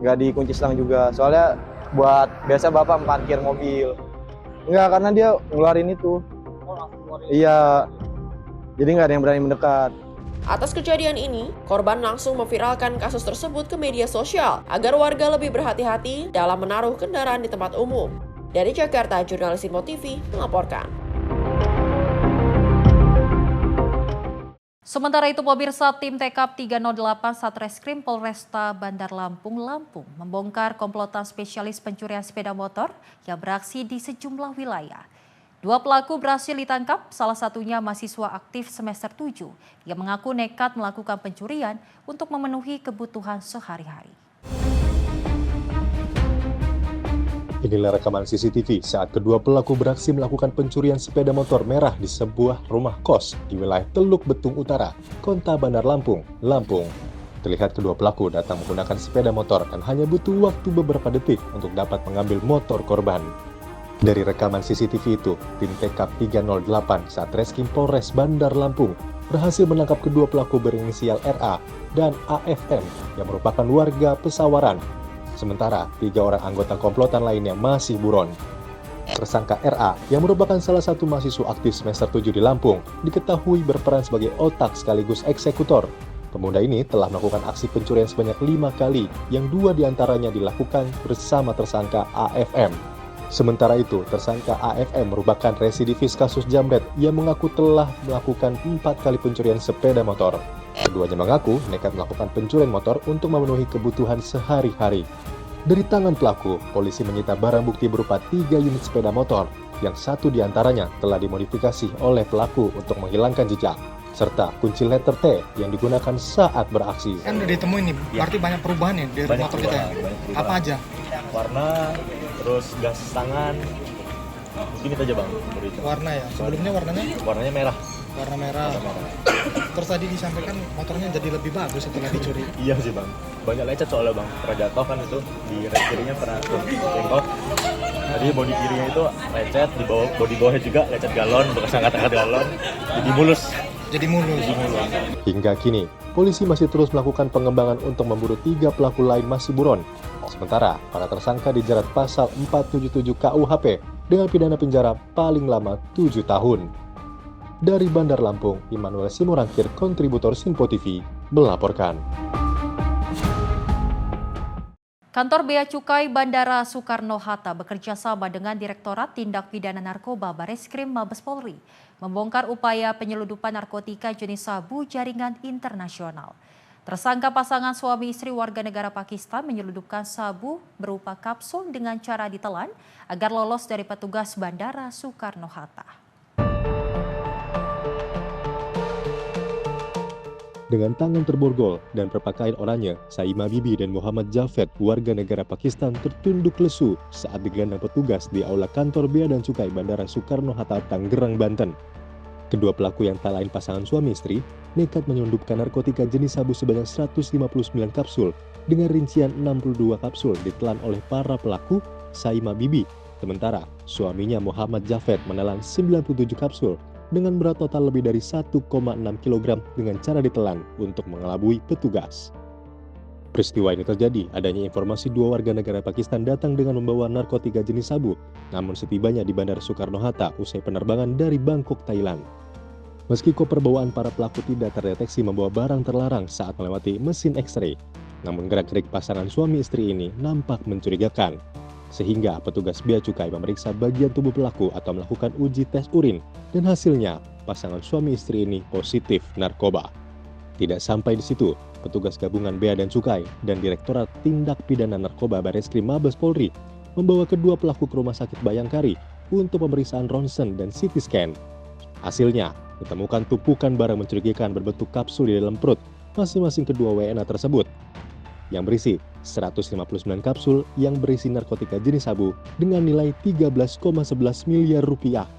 nggak dikunci selang juga. Soalnya buat biasa bapak parkir mobil. Enggak, karena dia ngeluarin itu. Iya, jadi nggak ada yang berani mendekat. Atas kejadian ini, korban langsung memviralkan kasus tersebut ke media sosial agar warga lebih berhati-hati dalam menaruh kendaraan di tempat umum. Dari Jakarta, jurnalis Info TV melaporkan. Sementara itu, pemirsa, tim TKP 308 Satreskrim Polresta Bandar Lampung membongkar komplotan spesialis pencurian sepeda motor yang beraksi di sejumlah wilayah. 2 pelaku berhasil ditangkap, salah satunya mahasiswa aktif semester 7 yang mengaku nekat melakukan pencurian untuk memenuhi kebutuhan sehari-hari. Inilah rekaman CCTV saat kedua pelaku beraksi melakukan pencurian sepeda motor merah di sebuah rumah kos di wilayah Teluk Betung Utara, Kota Bandar Lampung, Lampung. Terlihat kedua pelaku datang menggunakan sepeda motor dan hanya butuh waktu beberapa detik untuk dapat mengambil motor korban. Dari rekaman CCTV itu, tim TKP 308 Satreskrim Polres Bandar Lampung berhasil menangkap kedua pelaku berinisial RA dan AFM yang merupakan warga Pesawaran. Sementara 3 orang anggota komplotan lainnya masih buron. Tersangka RA, yang merupakan salah satu mahasiswa aktif semester 7 di Lampung, diketahui berperan sebagai otak sekaligus eksekutor. Pemuda ini telah melakukan aksi pencurian sebanyak 5 kali, yang 2 diantaranya dilakukan bersama tersangka AFM. Sementara itu, tersangka AFM merupakan residivis kasus jamret yang mengaku telah melakukan 4 kali pencurian sepeda motor. Keduanya mengaku nekat melakukan pencurian motor untuk memenuhi kebutuhan sehari-hari. Dari tangan pelaku, polisi menyita barang bukti berupa 3 unit sepeda motor, yang 1 diantaranya telah dimodifikasi oleh pelaku untuk menghilangkan jejak. serta kunci letter T yang digunakan saat beraksi. Kan udah ditemuin nih, berarti banyak perubahan ya di motor kita ya? Apa aja? Warna, terus gas tangan, mungkin itu aja bang. Warna ya, sebelumnya warnanya merah. Warna merah. Terus tadi disampaikan motornya jadi lebih bagus setelah dicuri. Iya sih bang, banyak lecet soalnya bang, pernah jatuh kan itu, di rem kirinya pernah jenggot. Jadi bodi kirinya itu lecet, di bawah bodi bawahnya juga lecet galon, bekas angkat-angkat galon, jadi mulus. Hingga kini, polisi masih terus melakukan pengembangan untuk memburu 3 pelaku lain masih buron. Sementara, para tersangka dijerat pasal 477 KUHP dengan pidana penjara paling lama 7 tahun. Dari Bandar Lampung, Immanuel Simorangkir, kontributor Simpo TV, melaporkan. Kantor Bea Cukai Bandara Soekarno-Hatta bekerja sama dengan Direktorat Tindak Pidana Narkoba Bareskrim Mabes Polri membongkar upaya penyeludupan narkotika jenis sabu jaringan internasional. Tersangka pasangan suami istri warga negara Pakistan menyeludupkan sabu berupa kapsul dengan cara ditelan agar lolos dari petugas Bandara Soekarno-Hatta. Dengan tangan terborgol dan berpakaian oranye, Saima Bibi dan Muhammad Javed, warga negara Pakistan, tertunduk lesu saat digelandang petugas di aula kantor Bea dan Cukai Bandara Soekarno-Hatta, Tangerang, Banten. Kedua pelaku yang tak lain pasangan suami istri nekat menyelundupkan narkotika jenis sabu sebanyak 159 kapsul dengan rincian 62 kapsul ditelan oleh para pelaku Saima Bibi. Sementara suaminya Muhammad Javed menelan 97 kapsul dengan berat total lebih dari 1,6 kg dengan cara ditelan untuk mengelabui petugas. Peristiwa ini terjadi adanya informasi 2 warga negara Pakistan datang dengan membawa narkotika jenis sabu, namun setibanya di Bandara Soekarno-Hatta usai penerbangan dari Bangkok, Thailand. Meski koper bawaan para pelaku tidak terdeteksi membawa barang terlarang saat melewati mesin X-ray, namun gerak-gerik pasangan suami istri ini nampak mencurigakan. Sehingga petugas Bea Cukai memeriksa bagian tubuh pelaku atau melakukan uji tes urin, dan hasilnya pasangan suami istri ini positif narkoba. Tidak sampai di situ, petugas gabungan Bea dan Cukai dan Direktorat Tindak Pidana Narkoba Bareskrim Mabes Polri membawa kedua pelaku ke Rumah Sakit Bayangkari untuk pemeriksaan ronsen dan CT scan. Hasilnya, ditemukan tumpukan barang mencurigakan berbentuk kapsul di dalam perut masing-masing kedua WNA tersebut, yang berisi 159 kapsul yang berisi narkotika jenis sabu dengan nilai 13,11 miliar rupiah.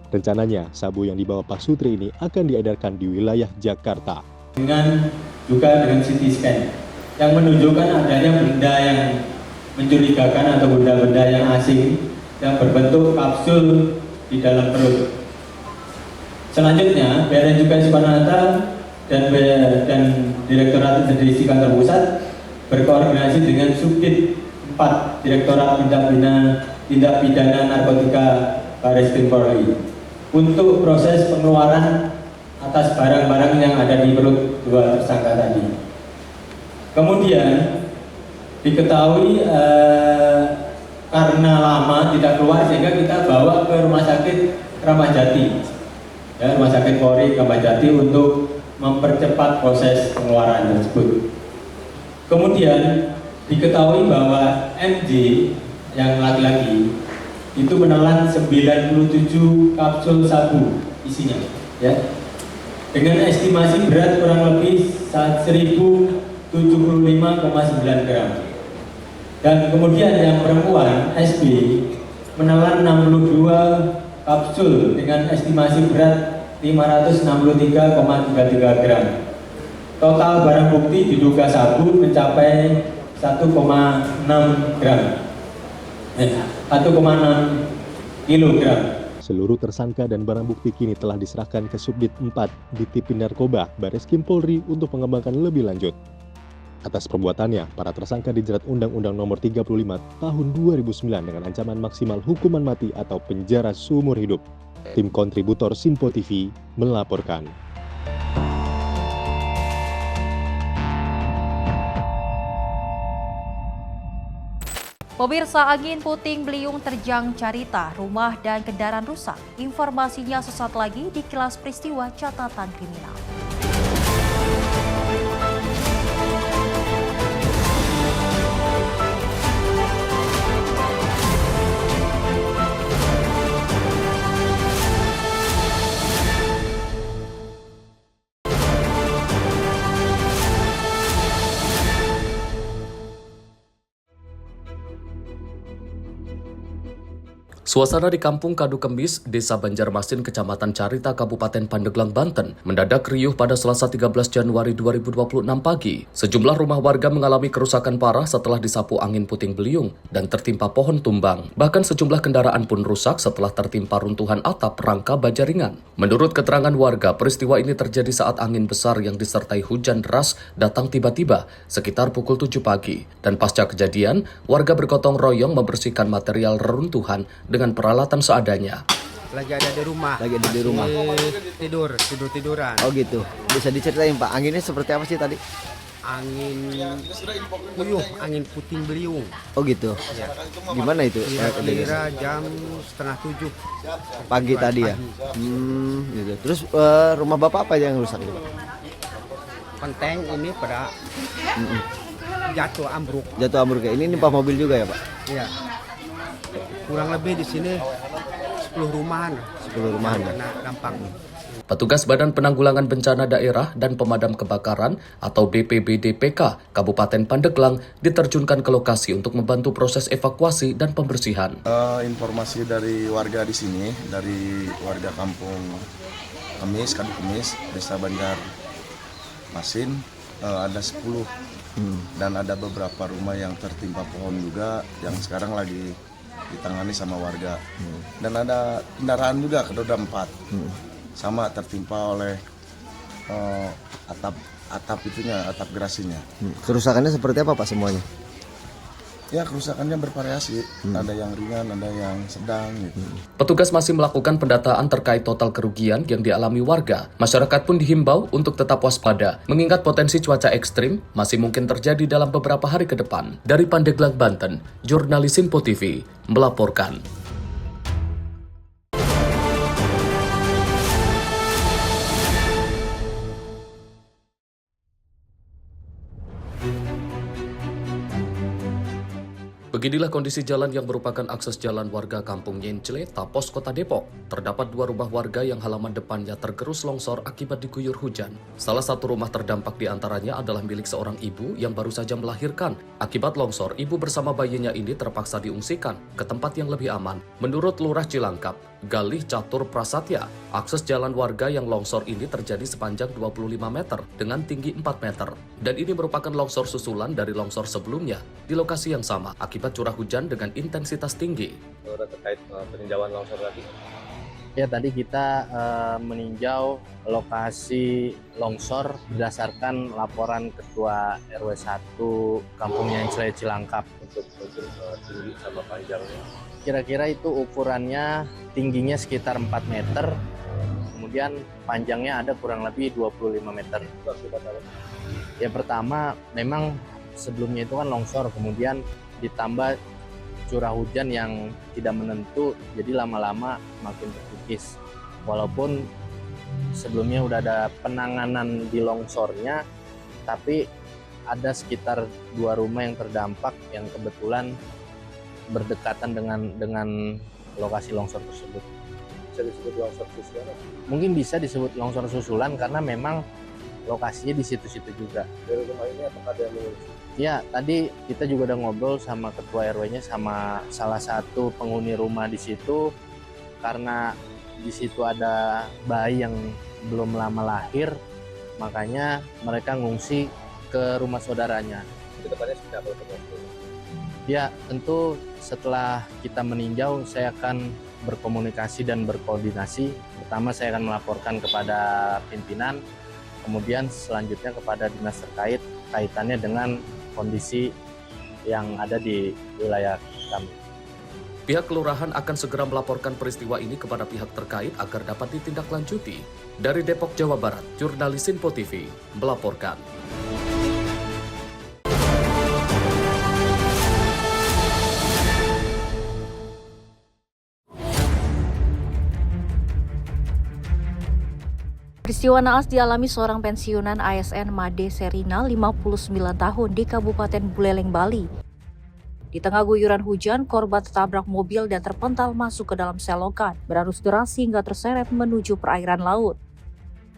Rencananya, sabu yang dibawa Pak Sutri ini akan diedarkan di wilayah Jakarta. Juga dengan CT scan yang menunjukkan adanya benda yang mencurigakan atau benda-benda yang asing yang berbentuk kapsul di dalam perut. Selanjutnya, Bea dan Cukai Soekarno-Hatta dan Direktorat Interdiksi Kantor Pusat berkoordinasi dengan Subdit 4 Direktorat Tindak Pidana Narkotika Bareskrim Polri untuk proses pengeluaran atas barang-barang yang ada di perut 2 tersangka tadi. Kemudian diketahui karena lama tidak keluar sehingga kita bawa ke Rumah Sakit Kramat Jati, ya, Rumah Sakit Polri Kramat Jati untuk mempercepat proses pengeluaran tersebut. Kemudian diketahui bahwa MJ yang laki-laki itu menelan 97 kapsul sabu isinya, ya, dengan estimasi berat kurang lebih 1075,9 gram. Dan kemudian yang perempuan SB menelan 62 kapsul dengan estimasi berat 563,33 gram. Total barang bukti diduga sabu mencapai 1,6 gram. 1,6 kilogram. Seluruh tersangka dan barang bukti kini telah diserahkan ke Subdit 4 di Tipin Narkoba Bareskrim Polri untuk mengembangkan lebih lanjut. Atas perbuatannya, para tersangka dijerat Undang-Undang Nomor 35 Tahun 2009 dengan ancaman maksimal hukuman mati atau penjara seumur hidup. Tim kontributor Simpo TV melaporkan. Pemirsa, angin puting beliung terjang Carita, rumah dan kendaraan rusak. Informasinya sesaat lagi di Kilas Peristiwa Catatan Kriminal. Suasana di Kampung Kadu Kemis, Desa Banjarmasin, Kecamatan Carita, Kabupaten Pandeglang, Banten, mendadak riuh pada Selasa 13 Januari 2026 pagi. Sejumlah rumah warga mengalami kerusakan parah setelah disapu angin puting beliung dan tertimpa pohon tumbang. Bahkan sejumlah kendaraan pun rusak setelah tertimpa runtuhan atap rangka baja ringan. Menurut keterangan warga, peristiwa ini terjadi saat angin besar yang disertai hujan deras datang tiba-tiba sekitar pukul 7 pagi. Dan pasca kejadian, warga bergotong royong membersihkan material reruntuhan dengan peralatan seadanya. Lagi ada di rumah. Lagi ada di rumah. Tiduran. Oh gitu. Bisa diceritain Pak, anginnya seperti apa sih tadi? Angin puyuh, angin puting beliung. Oh gitu. Ya. Gimana itu? Kira-kira jam 6:30 pagi tadi ya. Gitu. Terus rumah Bapak apa yang rusak gitu? Penteng ini pada jatuh ambruk. Jatuh ambruk ya. Ini nimpa mobil juga ya, Pak? Iya. Kurang lebih di sini 10 rumahan. 10 rumahan ya. Kena dampak. Petugas Badan Penanggulangan Bencana Daerah dan Pemadam Kebakaran atau BPBD-PK Kabupaten Pandeglang diterjunkan ke lokasi untuk membantu proses evakuasi dan pembersihan. Informasi dari warga di sini, dari warga Kampung Kemis, Kadu Kemis, Desa Banjarmasin, ada 10 dan ada beberapa rumah yang tertimpa pohon juga yang sekarang lagi ditangani sama warga. Dan ada kendaraan juga roda 4 sama tertimpa oleh atap gerasinya. Kerusakannya seperti apa Pak semuanya? Ya kerusakannya bervariasi, ada yang ringan, ada yang sedang gitu. Petugas masih melakukan pendataan terkait total kerugian yang dialami warga. Masyarakat pun dihimbau untuk tetap waspada, mengingat potensi cuaca ekstrim masih mungkin terjadi dalam beberapa hari ke depan. Dari Pandeglang, Banten, jurnalis Info TV melaporkan. Beginilah kondisi jalan yang merupakan akses jalan warga Kampung Nyencle, Tapos, Kota Depok. Terdapat 2 rumah warga yang halaman depannya tergerus longsor akibat diguyur hujan. Salah satu rumah terdampak di antaranya adalah milik seorang ibu yang baru saja melahirkan. Akibat longsor, ibu bersama bayinya ini terpaksa diungsikan ke tempat yang lebih aman. Menurut Lurah Cilangkap, Galih Catur Prasatya, akses jalan warga yang longsor ini terjadi sepanjang 25 meter dengan tinggi 4 meter. Dan ini merupakan longsor susulan dari longsor sebelumnya di lokasi yang sama akibat curah hujan dengan intensitas tinggi. Terkait peninjauan longsor tadi? Ya, tadi kita meninjau lokasi longsor berdasarkan laporan Ketua RW 1 Kampung Nyencle Cilangkap. Untuk tinggi sama panjangnya? Kira-kira itu ukurannya tingginya sekitar 4 meter, kemudian panjangnya ada kurang lebih 25 meter. Ya, pertama memang sebelumnya itu kan longsor, kemudian ditambah curah hujan yang tidak menentu, jadi lama-lama makin terkikis. Walaupun sebelumnya udah ada penanganan di longsornya, tapi ada sekitar 2 rumah yang terdampak yang kebetulan berdekatan dengan lokasi longsor tersebut. Bisa disebut longsor susulan? Mungkin bisa disebut longsor susulan karena memang lokasinya di situ-situ juga. Dari rumah ini apakah ada yang mengungsi? Ya, tadi kita juga udah ngobrol sama ketua RW-nya sama salah satu penghuni rumah di situ, karena di situ ada bayi yang belum lama lahir, makanya mereka ngungsi ke rumah saudaranya. Kedepannya seperti apa untuk Ya, tentu setelah kita meninjau, saya akan berkomunikasi dan berkoordinasi. Pertama, saya akan melaporkan kepada pimpinan, kemudian selanjutnya kepada dinas terkait kaitannya dengan kondisi yang ada di wilayah kami. Pihak kelurahan akan segera melaporkan peristiwa ini kepada pihak terkait agar dapat ditindaklanjuti. Dari Depok, Jawa Barat, jurnalis Info TV melaporkan. Peristiwa naas dialami seorang pensiunan ASN Made Serina 59 tahun di Kabupaten Buleleng, Bali. Di tengah guyuran hujan, korban tertabrak mobil dan terpental masuk ke dalam selokan, berarus deras hingga terseret menuju perairan laut.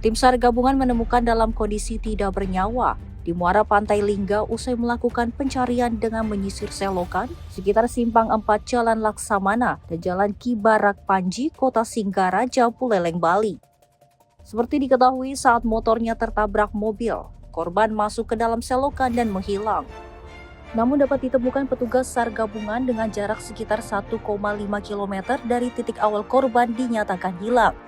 Tim SAR gabungan menemukan dalam kondisi tidak bernyawa. di muara Pantai Lingga usai melakukan pencarian dengan menyisir selokan sekitar Simpang 4 Jalan Laksamana dan Jalan Ki Barak Panji, Kota Singaraja, Buleleng, Bali. Seperti diketahui saat motornya tertabrak mobil, korban masuk ke dalam selokan dan menghilang. Namun dapat ditemukan petugas SAR gabungan dengan jarak sekitar 1,5 km dari titik awal korban dinyatakan hilang.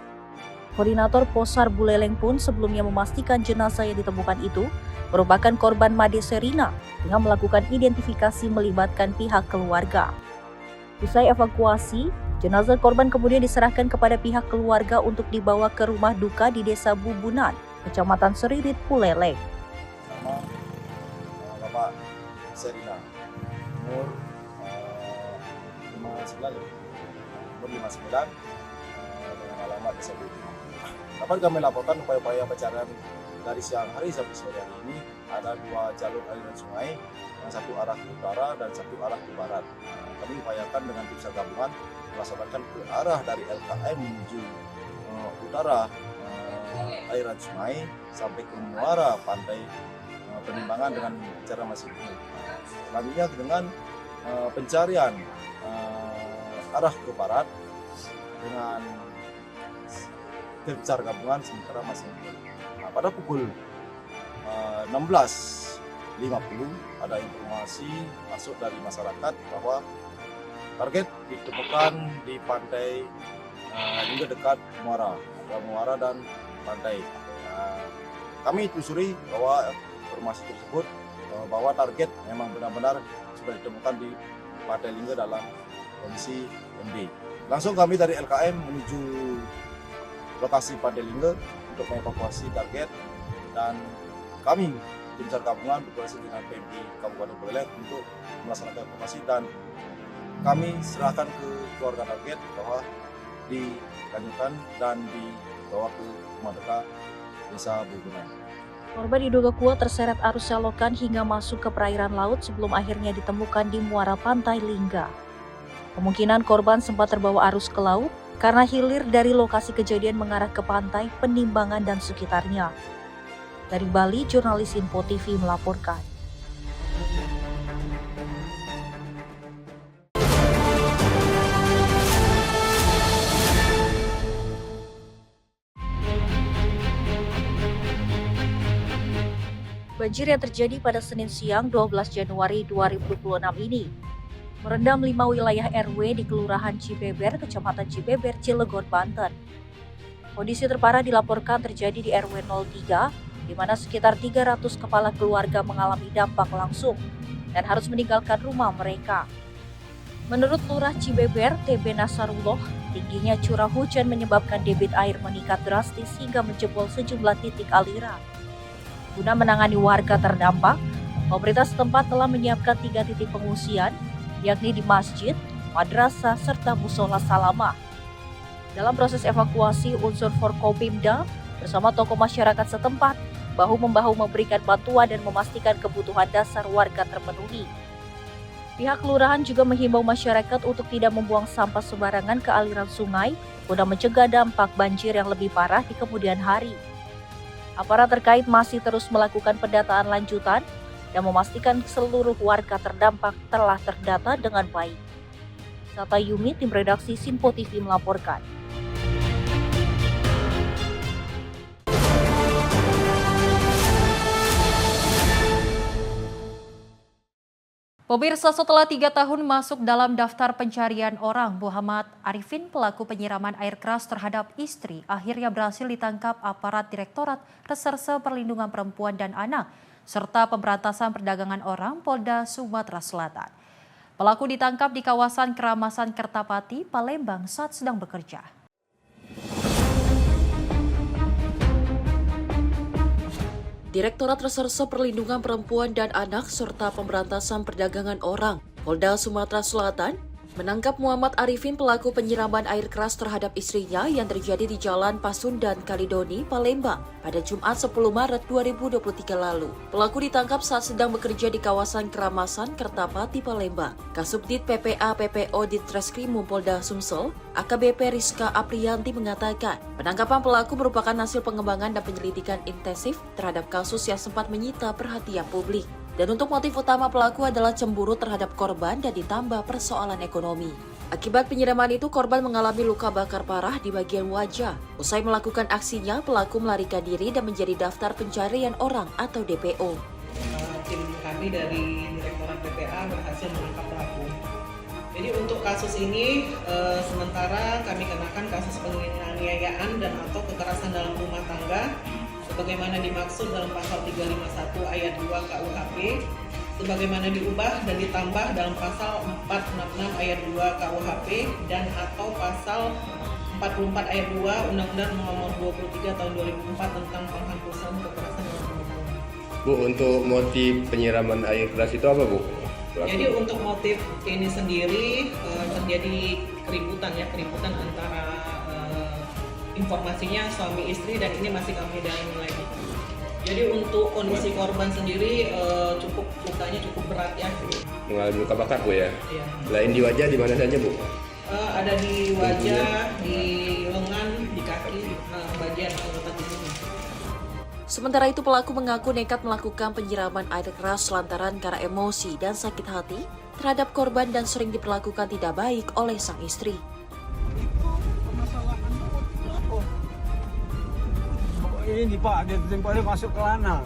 Koordinator Posar Buleleng pun sebelumnya memastikan jenazah yang ditemukan itu merupakan korban Made Serina dengan melakukan identifikasi melibatkan pihak keluarga. Usai evakuasi, jenazah korban kemudian diserahkan kepada pihak keluarga untuk dibawa ke rumah duka di Desa Bubunan, Kecamatan Seririt, Buleleng. Nama Bapak Serina, umur 59, dengan alamat Desa Bubunan. Dapat kami laporkan upaya-upaya pencarian dari siang hari sampai sore hari ini ada 2 jalur aliran sungai, yang satu arah ke utara dan satu arah ke barat. Kami upayakan dengan tim SAR gabungan melaksanakan ke arah dari LKM menuju utara aliran sungai sampai ke muara pantai Penimbangan dengan cara masih selanjutnya dengan pencarian arah ke barat dengan tim SAR gabungan sementara masih pada pukul 16.50 ada informasi masuk dari masyarakat bahwa target ditemukan di pantai hingga dekat muara, ada muara dan pantai. Kami telusuri bahwa informasi tersebut bahwa target memang benar-benar sudah ditemukan di Pantai Lingga dalam kondisi MD. Langsung kami dari LKM menuju lokasi Pantai Lingga untuk mengevakuasi target, dan kami tim SAR gabungan berkoordinasi dengan PMI Kabupaten Buleleng untuk melaksanakan evakuasi, dan kami serahkan ke keluarga target bahwa dilanjutkan dan dibawa ke rumah duka Desa Bubunan. Korban diduga kuat terseret arus selokan hingga masuk ke perairan laut sebelum akhirnya ditemukan di muara Pantai Lingga. Kemungkinan korban sempat terbawa arus ke laut karena hilir dari lokasi kejadian mengarah ke pantai, Penimbangan, dan sekitarnya. Dari Bali, jurnalis Info TV melaporkan. Banjir yang terjadi pada Senin siang 12 Januari 2026 ini merendam 5 wilayah RW di Kelurahan Cibeber, Kecamatan Cibeber, Cilegon, Banten. Kondisi terparah dilaporkan terjadi di RW 03, di mana sekitar 300 kepala keluarga mengalami dampak langsung dan harus meninggalkan rumah mereka. Menurut Lurah Cibeber, TB Nasarullah, tingginya curah hujan menyebabkan debit air meningkat drastis hingga menjebol sejumlah titik aliran. Guna menangani warga terdampak, pemerintah setempat telah menyiapkan 3 titik pengungsian, yakni di masjid, madrasah, serta musola Salamah. Dalam proses evakuasi, unsur Forkopimda bersama tokoh masyarakat setempat bahu-membahu memberikan bantuan dan memastikan kebutuhan dasar warga terpenuhi. Pihak kelurahan juga menghimbau masyarakat untuk tidak membuang sampah sembarangan ke aliran sungai guna mencegah dampak banjir yang lebih parah di kemudian hari. Aparat terkait masih terus melakukan pendataan lanjutan dan memastikan seluruh warga terdampak telah terdata dengan baik. Sata Yumi, tim redaksi Sinpo TV melaporkan. Pemirsa, setelah 3 tahun masuk dalam daftar pencarian orang, Muhammad Arifin, pelaku penyiraman air keras terhadap istri, akhirnya berhasil ditangkap aparat Direktorat Reserse Perlindungan Perempuan dan Anak, serta Pemberantasan Perdagangan Orang Polda Sumatera Selatan. Pelaku ditangkap di kawasan Keramasan Kertapati, Palembang saat sedang bekerja. Direktorat Reserse Perlindungan Perempuan dan Anak serta Pemberantasan Perdagangan Orang Polda Sumatera Selatan menangkap Muhammad Arifin pelaku penyiraman air keras terhadap istrinya yang terjadi di Jalan Pasundan Kalidoni, Palembang pada Jumat 10 Maret 2023 lalu. Pelaku ditangkap saat sedang bekerja di kawasan Keramasan, Kertapati, Palembang. Kasubdit PPA PPO Ditreskrim Polda Sumsel, AKBP Rizka Aprianti mengatakan, penangkapan pelaku merupakan hasil pengembangan dan penyelidikan intensif terhadap kasus yang sempat menyita perhatian publik. Dan untuk motif utama pelaku adalah cemburu terhadap korban dan ditambah persoalan ekonomi. Akibat penyiraman itu, korban mengalami luka bakar parah di bagian wajah. Usai melakukan aksinya, pelaku melarikan diri dan menjadi daftar pencarian orang atau DPO. Tim kami dari Direktorat PPA berhasil menangkap pelaku. Jadi untuk kasus ini, sementara kami kenakan kasus penganiayaan dan atau kekerasan dalam rumah tangga sebagaimana dimaksud dalam pasal 351 ayat 2 KUHP, sebagaimana diubah dan ditambah dalam pasal 466 ayat 2 KUHP dan atau pasal 44 ayat 2 Undang-Undang Nomor 23 Tahun 2004 tentang penghapusan kekerasan dalam rumah tangga. Bu, untuk motif penyiraman air keras itu apa, Bu? Jadi untuk motif ini sendiri terjadi keributan antara informasinya suami istri dan ini masih kami dalami lagi. Jadi untuk kondisi korban sendiri lukanya cukup berat ya. Mengalami luka bakar, Bu ya? Iya. Selain di wajah, di mana saja, Bu? Ada di wajah, di lengan, di kaki, di bagian anggota tubuhnya. Sementara itu, pelaku mengaku nekat melakukan penyiraman air keras lantaran karena emosi dan sakit hati terhadap korban dan sering diperlakukan tidak baik oleh sang istri. Ini Pak, dia tempatnya masuk ke lanang.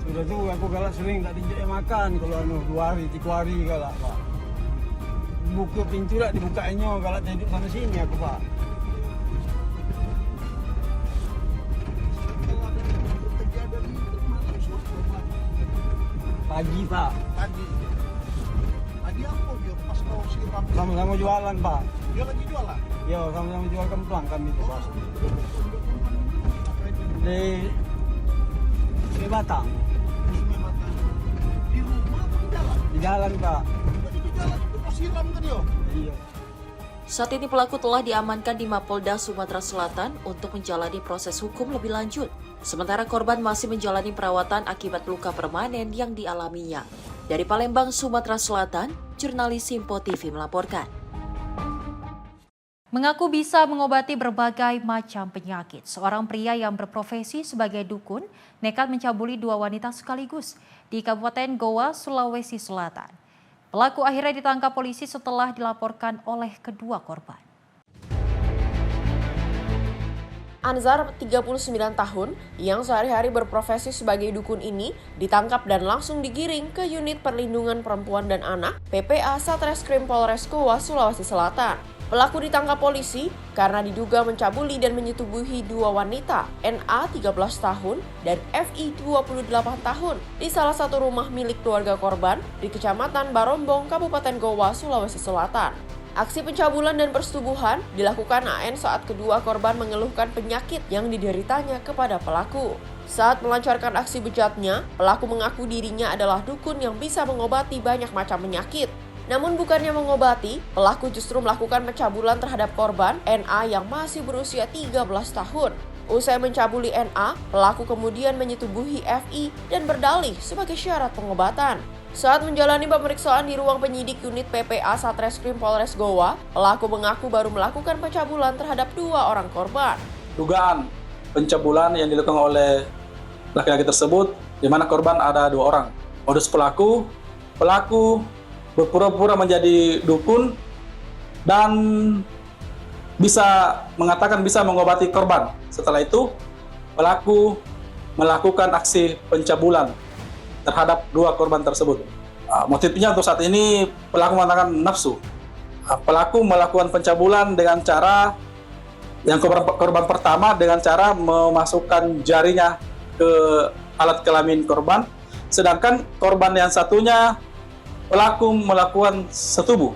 Sudah tuh aku galak sering tak dijak makan kalau 2 hari, 3 hari galak Pak. Buka pintu lah dibukainya galak duduk sana sini aku Pak. Pagi Pak. Tadi apa dia pas kau siram? Sama-sama jualan Pak. Dia lagi jualan? Iya, sama-sama jual kemplang kami itu Pak. Di Batang. Di rumah atau di jalan? Di jalan Pak. Di jalan itu kau siram kan dia? Iya. Saat ini pelaku telah diamankan di Mapolda Sumatera Selatan untuk menjalani proses hukum lebih lanjut. Sementara korban masih menjalani perawatan akibat luka permanen yang dialaminya. Dari Palembang, Sumatera Selatan, jurnalis Simpo TV melaporkan. Mengaku bisa mengobati berbagai macam penyakit, seorang pria yang berprofesi sebagai dukun nekat mencabuli 2 wanita sekaligus di Kabupaten Goa, Sulawesi Selatan. Pelaku akhirnya ditangkap polisi setelah dilaporkan oleh kedua korban. Anzar, 39 tahun, yang sehari-hari berprofesi sebagai dukun ini ditangkap dan langsung digiring ke Unit Perlindungan Perempuan dan Anak PPA Satreskrim Polres Goa, Sulawesi Selatan. Pelaku ditangkap polisi karena diduga mencabuli dan menyetubuhi 2 wanita, NA 13 tahun dan FI 28 tahun, di salah satu rumah milik keluarga korban di Kecamatan Barombong, Kabupaten Goa, Sulawesi Selatan. Aksi pencabulan dan persetubuhan dilakukan AN saat kedua korban mengeluhkan penyakit yang dideritanya kepada pelaku. Saat melancarkan aksi bejatnya, pelaku mengaku dirinya adalah dukun yang bisa mengobati banyak macam penyakit. Namun bukannya mengobati, pelaku justru melakukan pencabulan terhadap korban NA yang masih berusia 13 tahun. Usai mencabuli NA, pelaku kemudian menyetubuhi FI dan berdalih sebagai syarat pengobatan. Saat menjalani pemeriksaan di ruang penyidik unit PPA Satreskrim Polres Goa, pelaku mengaku baru melakukan pencabulan terhadap 2 orang korban. Dugaan pencabulan yang dilakukan oleh laki-laki tersebut, di mana korban ada 2 orang. Modus pelaku berpura-pura menjadi dukun dan bisa mengatakan bisa mengobati korban. Setelah itu, pelaku melakukan aksi pencabulan terhadap 2 korban tersebut. Motifnya untuk saat ini pelaku mengatakan nafsu. Pelaku melakukan pencabulan dengan cara yang korban pertama dengan cara memasukkan jarinya ke alat kelamin korban, sedangkan korban yang satunya pelaku melakukan setubuh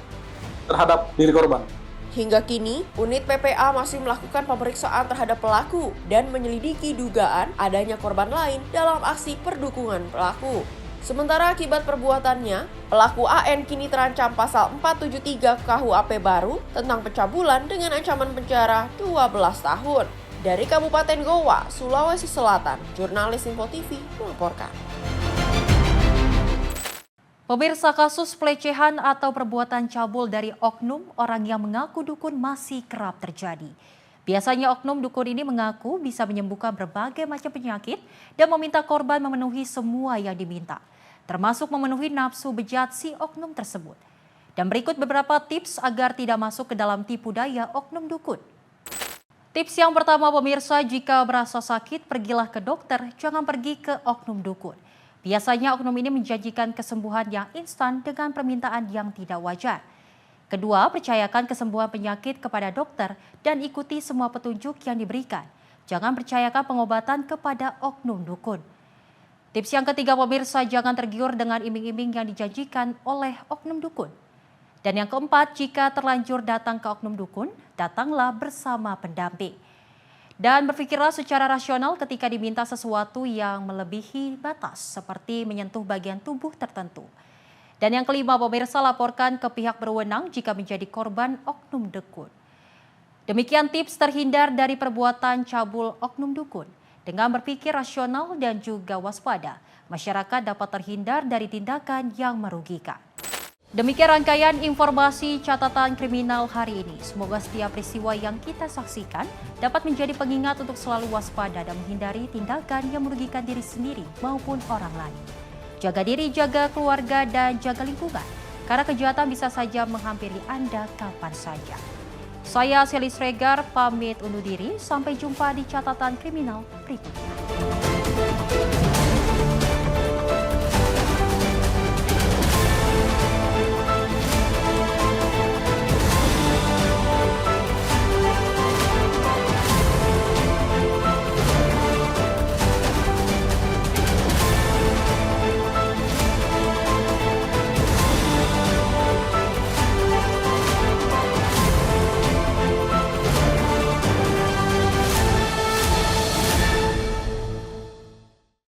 terhadap diri korban. Hingga kini, unit PPA masih melakukan pemeriksaan terhadap pelaku dan menyelidiki dugaan adanya korban lain dalam aksi perdukungan pelaku. Sementara akibat perbuatannya, pelaku AN kini terancam pasal 473 KUHP baru tentang pencabulan dengan ancaman penjara 12 tahun. Dari Kabupaten Goa, Sulawesi Selatan, jurnalis Info TV melaporkan. Pemirsa, kasus pelecehan atau perbuatan cabul dari oknum orang yang mengaku dukun masih kerap terjadi. Biasanya oknum dukun ini mengaku bisa menyembuhkan berbagai macam penyakit dan meminta korban memenuhi semua yang diminta, termasuk memenuhi nafsu bejat si oknum tersebut. Dan berikut beberapa tips agar tidak masuk ke dalam tipu daya oknum dukun. Tips yang pertama, pemirsa, jika merasa sakit, pergilah ke dokter, jangan pergi ke oknum dukun. Biasanya oknum ini menjanjikan kesembuhan yang instan dengan permintaan yang tidak wajar. Kedua, percayakan kesembuhan penyakit kepada dokter dan ikuti semua petunjuk yang diberikan. Jangan percayakan pengobatan kepada oknum dukun. Tips yang ketiga, pemirsa, jangan tergiur dengan iming-iming yang dijanjikan oleh oknum dukun. Dan yang keempat, jika terlanjur datang ke oknum dukun, datanglah bersama pendamping. Dan berpikirlah secara rasional ketika diminta sesuatu yang melebihi batas, seperti menyentuh bagian tubuh tertentu. Dan yang kelima, pemirsa, laporkan ke pihak berwenang jika menjadi korban oknum dukun. Demikian tips terhindar dari perbuatan cabul oknum dukun. Dengan berpikir rasional dan juga waspada, masyarakat dapat terhindar dari tindakan yang merugikan. Demikian rangkaian informasi catatan kriminal hari ini. Semoga setiap peristiwa yang kita saksikan dapat menjadi pengingat untuk selalu waspada dan menghindari tindakan yang merugikan diri sendiri maupun orang lain. Jaga diri, jaga keluarga, dan jaga lingkungan. Karena kejahatan bisa saja menghampiri Anda kapan saja. Saya Selis Regar, pamit undur diri. Sampai jumpa di catatan kriminal berikutnya.